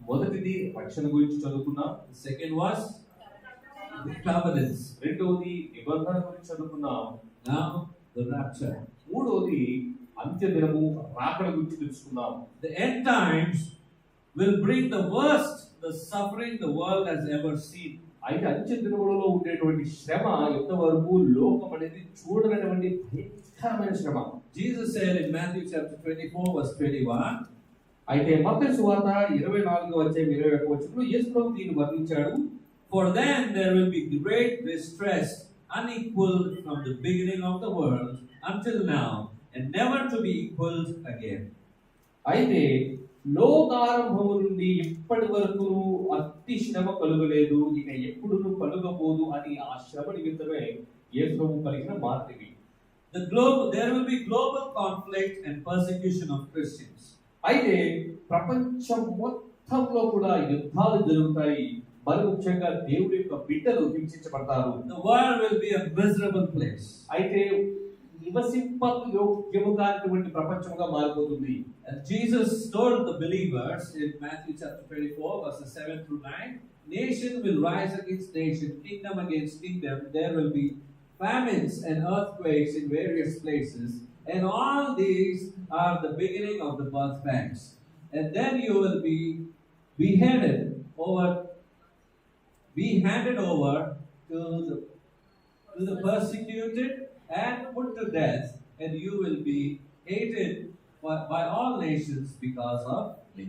మొదటిది రక్షణ గురించి చదువుకున్నాం. The second was the covenants. రెండవది నిబంధన గురించి చదువుకున్నాం. Now the rapture. మూడవది అంత్య దినము రాకడ గురించి తెలుసుకున్నాం. The end times will bring the worst, the suffering the world has ever seen. అయితే అంత్య దినములలో ఉండేటువంటి శ్రమ ఎంతవరకు లోకం అనేది చూడనటువంటి భయంకరమైన శ్రమ. Jesus said in Matthew chapter 24 verse 21, అయితే మత్తయి సువార్త 24వ అధ్యాయం 21వ వచనంలో యేసు ప్రభువు దీన్ని వర్ణించాడు. for then there will be great distress, unequaled from the beginning of the world until now, and never to be equaled again. అయితే లోకారంభము నుండి ఇప్పటి వరకు అతి శ్రమ కలుగలేదు, ఇక ఎప్పుడును కలుగబోదు అని ఆ శ్రమ నిమిత్తమే యేసు ప్రభువు పలికిన మాట ఇవి. There will be global conflict and persecution of Christians. అయితే ప్రపంచం మొత్తంలో కూడా యుద్ధాలు జరుగుతాయి. మరి ముఖ్యంగా దేవుడి యొక్క బిడ్డలు హింసించబడతారు. The world will be a miserable place. అయితే నివసింపకు యోగ్యముగానటువంటి ప్రపంచముగా మారిపోతుంది. And Jesus told the believers in Matthew chapter 24 verses 7 through 9, nation will rise against nation, kingdom against kingdom. There will be famines and earthquakes in various places, and all these are the beginning of the birth pangs. And then you will be handed over to the persecuted and put to death, and you will be hated by all nations because of me.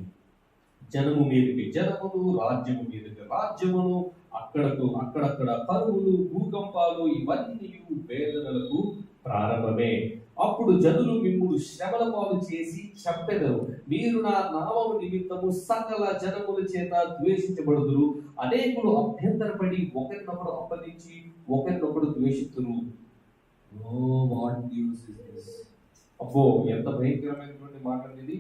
జనము మీదకి జనమును, రాజ్యము మీదకి రాజ్యమును, అక్కడక్కడ కరువులు, భూకంపాలు, ఇవన్నీ వేదనలకు ప్రారంభమే. అప్పుడు జనులు మిమ్ముడు శ్రమల పాలు చేసి చంపెదరు. మీరు నా నామము నిమిత్తము సకల జనముల చేత ద్వేషించబడుదురు. అనేకులు అభ్యంతరపడి ఒకరినొకడు అప్పగించి ఒకరినొకడు ద్వేషిస్తురు. Oh, what news is this? అబ్బో, ఎంత భయంకరమైనటువంటి మాట ఇది.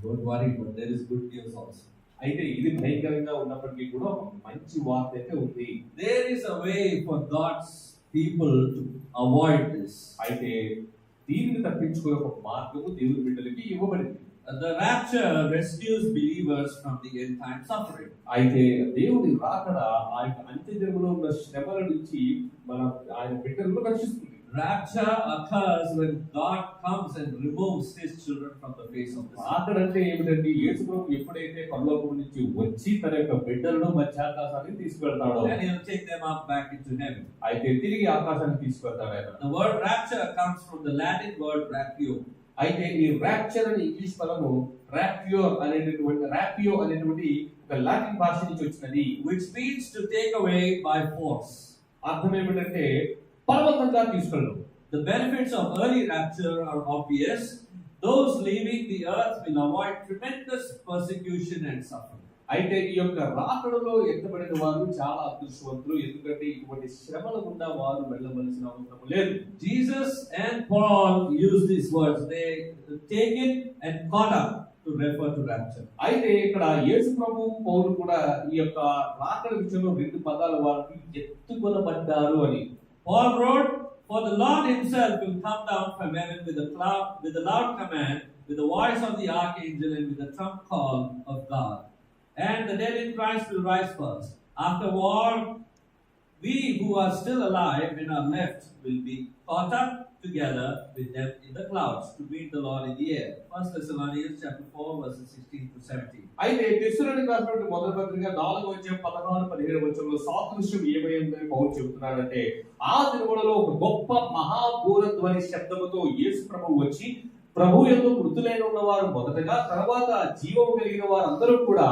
Don't worry, but there is good news also. అయితే ఇది భయంకరంగా ఉన్నప్పటికీ కూడా ఒక మంచి వార్త అయితే ఉంది. There is a way for God's people to avoid this. అయితే దీనిని తప్పించుకునే ఒక మార్గము దేవుని బిడ్డలకి ఇవ్వబడింది. The rapture rescues believers from the end time suffering. అయితే దేవుని రాకడ ఆ యొక్క అంత్య దినములో ఉన్న శ్రమల నుంచి ఆయన బిడ్డలను రక్షిస్తుంది. Rapture occurs when God comes and removes His children from the face of the earth. రాకడ అంటే ఏమిటంటే యేసు ప్రభువు ఎప్పుడైతే పరలోకం నుంచి వచ్చి తన యొక్క బిడ్డలను మధ్యాకాశానికి తీసుకెళ్తాడో, And He'll take them up back into heaven. అయితే తిరిగి ఆకాశానికి తీసుకెళ్తాడు ఆయన. The word rapture comes from the Latin word rapio. అయితే ఈ ర్యాప్చర్ అనే ఇంగ్లీష్ పదము రాపియో అనేటువంటి ఒక లాటిన్ భాష నుంచి వచ్చినది, which means to take away by force. అర్థం ఏమిటంటే బలవంతంగా తీసుకెళ్ళడం. The benefits of early rapture are obvious. Those leaving the earth will avoid tremendous persecution and suffering. అయితే ఈ యొక్క రాకడలో ఎత్తబడిన వారు చాలా అదృష్టవంతులు, ఎందుకంటే ఇటువంటి శ్రమల గుండా వారు వెళ్ళవలసిన అవసరం లేదు. Jesus and Paul use these words. They take it and caught up to refer to rapture. అయితే ఇక్కడ యేసు ప్రభు పౌలు కూడా ఈ యొక్క రాకడ విషయంలో రెండు పదాలు వారికి ఎత్తుకొనబడ్డారు అని. Paul wrote, for the Lord Himself will come down from heaven with a loud command, with the voice of the archangel, and with the trump call of God. And the dead in Christ will rise first. Afterward, we who are still alive and are left will be caught up together with them in the clouds to meet the Lord in the air. 1 Thessalonians chapter 4 verses 16 to 17. అయితే తెస్సలోనికైయులకు రాసినటువంటి మొదటి పత్రిక 4వ అధ్యాయం 16-17 వచనంలో సాదృశ్యం ఏమైందని పౌలు చెబుతున్నాడంటే, ఆ దినములలో ఒక గొప్ప మహాఘోరధ్వని శబ్దముతో యేసు ప్రభువు వచ్చి ప్రభు యందు మృతులైన ఉన్నవారు మొదటగా, తర్వాత జీవము కలిగిన వారందరూ కూడా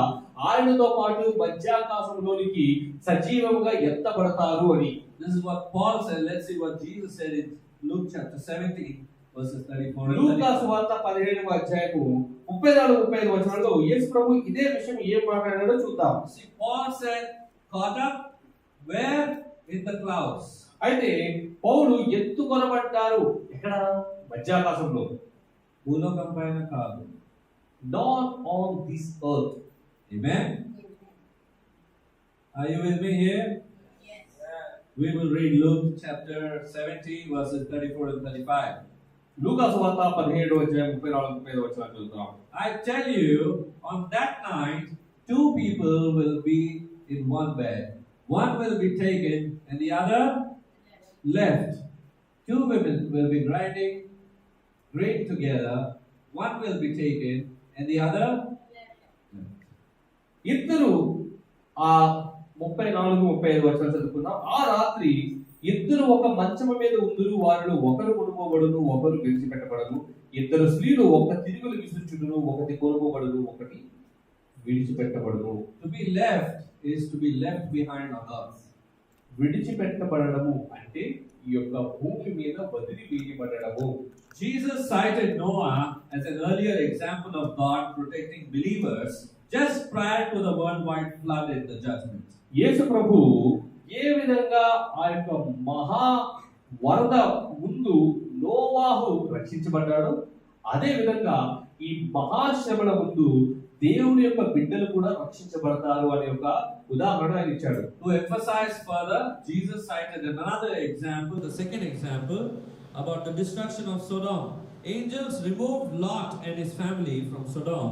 ఆయనతో పాటు మధ్యాకాశంలోనికి సజీవముగా ఎత్తబడతారు అని. This is what Paul said. Let's see what Jesus said in Luke chapter 17 verses 34 and 35. లూకా సువార్త 17వ అధ్యాయము 34-35 వచనాల్లో యేసు ప్రభు ఇదే విషయం ఏం మాట్లాడాడో చూద్దాం. See, Paul said, caught up where? In the clouds. అయితే పౌలు ఎత్తుకొనబడ్డారు ఎక్కడ? మధ్యాకాశంలో. భూలోకం పైన కాదు. Not on this earth. Amen. Are you with me here? Yes. We will read Luke chapter 17 verses 34 and 35. లూకా సువార్త 17వ అధ్యాయం 34-35 వచనాలు చదువుతాం. I tell you, on that night, two people will be in one bed. One will be taken and the other left. Two women will be grinding grain together. One will be taken and the other left. ఇద్దరు ఆ 34-35 వర్షాలు చదువుకుందాం. ఆ రాత్రి ఇద్దరు ఒక మంచము మీద ఉందురు, వారిలో ఒకరు కొనుకోబడును, ఒకరు విడిచిపెట్టబడను. ఇద్దరు స్త్రీలు ఒక తిరుగులు విసురుచుడును, ఒకటి కొనుకోబడును, ఒకటి విడిచిపెట్టబడును. To be left is to be left behind on earth. విడిచిపెట్టబడము అంటే ఈ యొక్క భూమి మీద వదిలి వేయబడము. Jesus cited Noah as an earlier example of God protecting believers just prior to the worldwide flood and the judgment. యేసు ప్రభు ఏ విధంగా ఆ యొక్క మహా వరద ముందు నోవాహు రక్షించబడ్డాడు, అదే విధంగా ఈ మహాశ్రమల ముందు దేవుని యొక్క బిడ్డలు కూడా రక్షించబడతారు అనే ఒక ఉదాహరణ ఆయన ఇచ్చాడు. To emphasize further, Jesus cited another example, the second example, about the destruction of Sodom. Angels removed Lot and his family from Sodom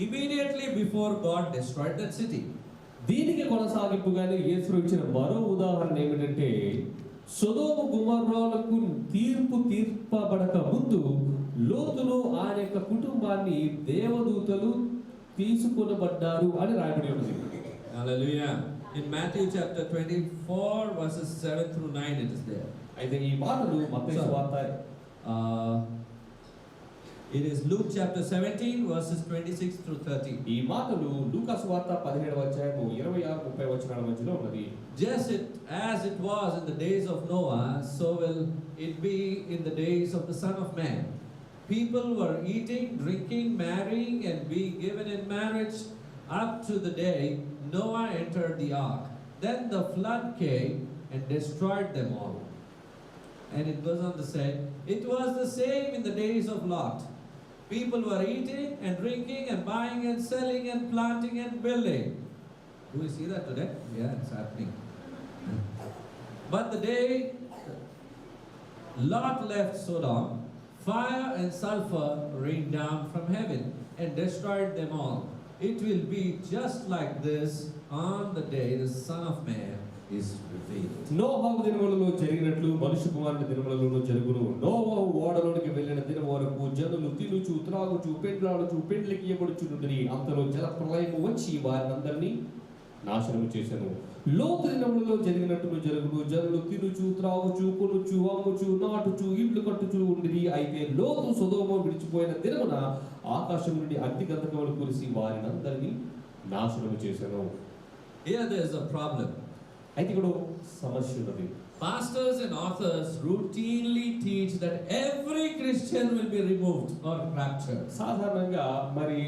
immediately before God destroyed that city. దీనికి కొనసాగింపుగానే యేసు ఇచ్చిన మరో ఉదాహరణ ఏమిటంటే, సొదొమ గొమొర్రాలకు తీర్పబడక ముందు లోతును ఆయన యొక్క కుటుంబాన్ని దేవదూతలు తీసుకొనబడ్డారు అని రాయబడి ఉంది. Hallelujah. In Matthew chapter 24 verses 7 through 9 it is there. అయితే ఈ మాటలు మత్తయి సువార్త it is Luke chapter 17 verses 26 through 30. ఈ మాటలు లూకా సువార్త 17వ అధ్యాయము 26-30 వచనాల మధ్యలో ఉన్నది. Just as it was in the days of Noah, so will it be in the days of the Son of Man. People were eating, drinking, marrying, and being given in marriage up to the day Noah entered the ark. Then the flood came and destroyed them all. And it goes on to say, it was the same in the days of Lot. People were eating and drinking and buying and selling and planting and building. Do we see that today? Yeah, it's happening. But the day Lot left Sodom, fire and sulfur rained down from heaven and destroyed them all. It will be just like this on the day the Son of Man is revealed. నోహవు దినములలో జరిగినట్లు మనుష్య కుమారుని దినములలోనూ జరుగును. నోవహు ఓడలోనికి వెళ్ళిన దినం వరకు జనులు తినుచు త్రాగుచు పెండ్లాడుచు పెండ్లికి ఇవ్వబడుచుండిరి. అంతలో జల ప్రళయము వచ్చి వారినందరినీ నాశనము చేశాను. లోతు దినములలో జరిగినట్లు జరుగును. జనులు తినుచు త్రాగుచు కొనుచు అమ్ముచు నాటుచు ఇళ్ళు కట్టుచు ఉండిరి. అయితే లోతు సొదొమ విడిచిపోయిన దినమున ఆకాశం నుండి అగ్ని గంధకములు కురిసి వారినందరినీ నాశనము చేశాను. Here there is a problem. అయితే ఇక్కడ సమస్య ఉన్నది. Pastors and authors routinely teach that every Christian will be removed or raptured. సాధారణంగా మరి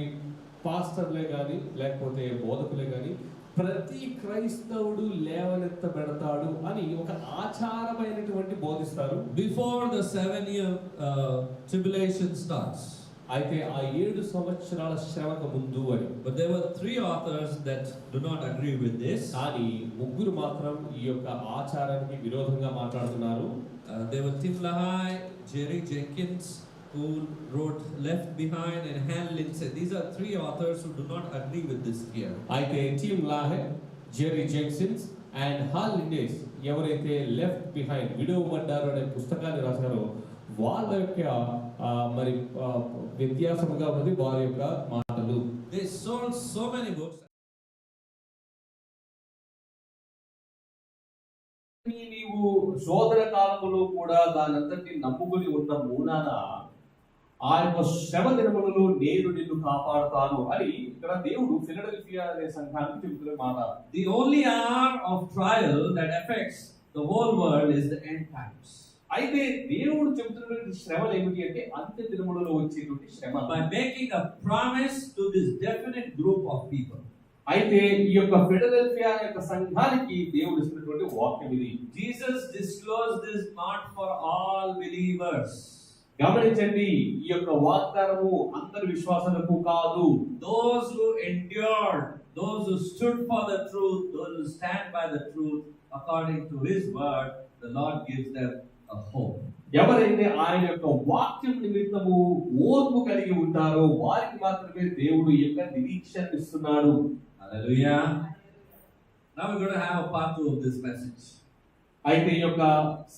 పాస్టర్లే కానీ లేకపోతే బోధకులే కానీ ప్రతి క్రైస్తవుడు లేవనెత్తబెడతాడు అని ఒక ఆచారమైనటువంటి బోధిస్తారు. Before the 7-year tribulation starts. అయితే ఆ 7 సంవత్సరాల శ్రమకు ముందు అని. But there were 3 authors that do not agree with this. కానీ ముగ్గురు మాత్రం ఈ యొక్క ఆచారానికి విరోధంగా మాట్లాడుతున్నారు. There were Tim LaHaye, Jerry Jenkins, who wrote Left Behind, and Han Lindsay. These are 3 authors who do not agree with this here. అయితే Tim LaHaye, Jerry Jenkins and Hal Lindsey ఎవరైతే left behind విడవబడ్డారు అనే పుస్తకాన్ని రాశారో వాళ్ళ యొక్క మరి వ్యత్యాసముగా ఉన్నది వారి యొక్క మాటలు. They sold so many books. నీవు శోధన కాలములో కూడా దానంతటి నమ్ముకుని ఉన్న మూలాన ఆ యొక్క శ్రమ దినములలో నేను నిన్ను కాపాడుతాను అని ఇక్కడ దేవుడు ఫిలడెల్ఫియా అనే సంఘానికి చెబుతున్న మాట. The only hour of trial that affects the whole world is the end times. అయితే దేవుడు చెబుతున్నటువంటి శ్రమలు ఏమిటి అంటే అంత్య దినములలో వచ్చేటువంటి శ్రమ. By making a promise to this definite group of people. అయితే ఈ యొక్క ఫిలడెల్ఫియా యొక్క సంఘానికి దేవుడు ఇస్తున్నటువంటి వాక్యం ఇది. Jesus disclosed this not for all believers. గమనించండి, ఈ యొక్క వాగ్దానము అందరి విశ్వాసులకు కాదు. Those who endured, those who stood for the truth, those who stand by the truth according to His word, the Lord gives them a hope. ఎవరైతే ఆయన యొక్క వాక్యం నిమిత్తము ఓర్పు కలిగి ఉంటారో వారికి మాత్రమే దేవుడు ఈ యొక్క నిరీక్షణ ఇస్తున్నాడు. Hallelujah. Now we're going to have a part 2 of this message. అయితే ఈ యొక్క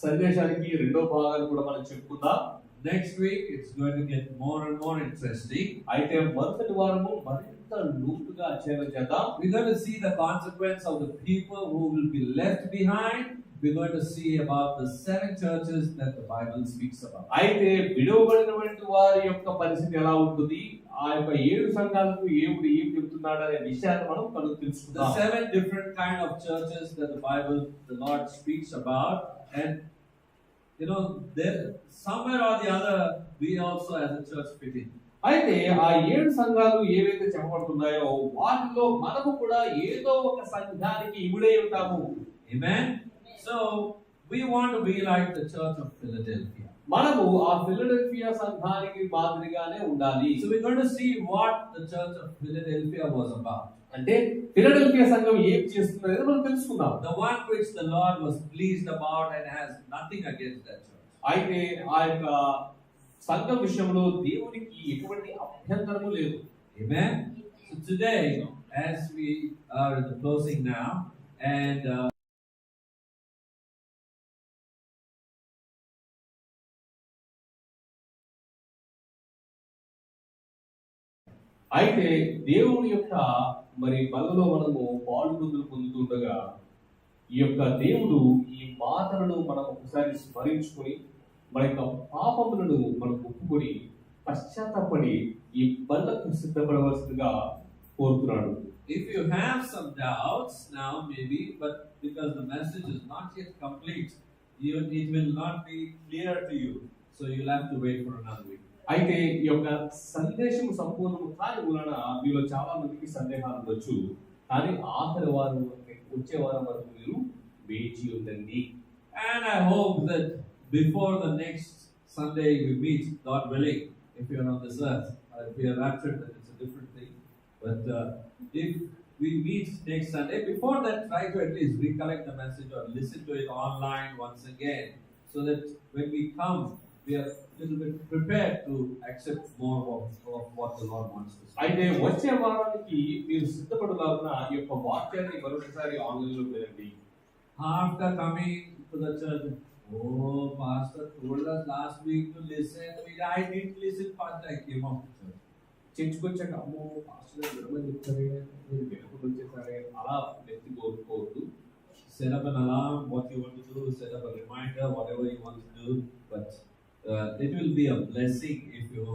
సందేశానికి రెండో భాగాన్ని కూడా మనం చెప్పుకుందాం. Next week it's going to get more and more interesting. అయితే మరుసటి వారము మరింత లోతుగా అధ్యయనం చేద్దాం. We're going to see the consequence of the people who will be left behind. We're going to see about the 7 churches that the Bible speaks about. అయితే విడవబడినటువంటి వారి యొక్క పరిస్థితి ఎలా ఉంటుంది, ఆ యొక్క 7 సంఘాలకు దేవుడు ఏం చెప్తున్నాడు అనే విషయాన్ని మనం కనుక The తెలుసుకుందాం. 7 different kind of churches that the Bible, the Lord speaks about, and you know, there somewhere or the other we also as a church fit in. అయితే ఆ 7 సంఘాలు ఏవైతే చెప్పబడుతున్నాయో వాటిలో మనము కూడా ఏదో ఒక సంఘానికి ఇముడై ఉంటాము. Amen. So we want to be like the church of Philadelphia. మనము ఆ ఫిలడెల్ఫియా సంఘానికి మాదిరిగానే ఉండాలి. So we're going to see what the church of Philadelphia was about. అంటే ఫిలడెల్ఫియా సంఘం ఏం చేస్తుందనేది మనం తెలుసుకుందాం. The one which the Lord was pleased about and has nothing against that church. అయితే ఆ యొక్క సంఘం విషయంలో దేవునికి ఎటువంటి అభ్యంతరము లేదు. Amen. So today, as we are in the closing now, and అయితే దేవుని యొక్క మరి బలలో మనము పాలుబుద్ధులు పొందుతుండగా ఈ యొక్క దేవుడు ఈ మాటలను మనం ఒకసారి స్మరించుకొని మన యొక్క పాపములను మనం ఒప్పుకొని పశ్చాత్తాపడి ఈ బలకు సిద్ధపడవలసిందిగా కోరుతున్నాడు. if you have some doubts now, maybe, but because the message is not yet complete, it will not be clear to you. So you'll have to wait for another week. అయితే ఈ యొక్క సందేశం సంపూర్ణము కాని వలన మీలో చాలా మందికి సందేహాలు ఉండొచ్చు. కానీ ఆఖరి వారం వచ్చే వారం వరకు మీరు వేచి ఉండండి. And I hope that before the next Sunday we meet, God willing, if you are on this earth, if we are raptured, then it's a different thing. But if we meet next Sunday, before that, try to at least recollect the message or listen to it online once again, so that when we come, we are a little bit prepared to accept more of what the Lord wants to say. అయితే వచ్చే వారానికి మీరు సిద్ధపడలాగున ఈ యొక్క వాక్యాన్ని మరొకసారి online లో వినండి. After coming to the church, oh, Pastor told us last week to listen. I didn't listen, Pastor. I came off the church. చర్చకొచ్చాక అమ్మో పాస్టర్ గారు వినమని చెప్తారే మీరు వినకుండా వచ్చేసారే అలా వ్యక్తి కోరుకోవద్దు. Set up an alarm, what you want to do, set up a reminder, whatever you want to do. But it will be a blessing if you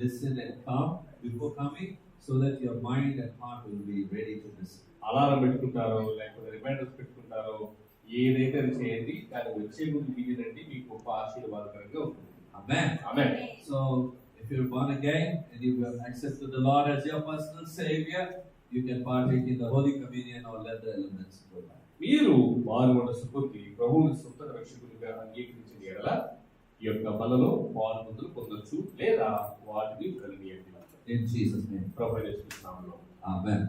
listen and come before coming, so that your mind and heart will be ready to listen. Alarm పెట్టుకుంటారో లేకపోతే reminders పెట్టుకుంటారో ఏదైతే అది చేయండి, కానీ వచ్చే ముందు వినండి, మీకు గొప్ప ఆశీర్వాదకరంగా ఉంటుంది. Amen. Amen. So, if you're born again and you have accepted the Lord as your personal Savior, you can partake in the Holy Communion or let the elements go by. మీరు వారు మనసు పొంది ప్రభువుని సొంత రక్షకునిగా అంగీకరించిన ఎడల ఈ యొక్క బలలో పాల్గొందులు పొందొచ్చు, లేదా వాటిని కలిగియండి. In Jesus' name. ప్రభువైన యేసు నామములో Amen.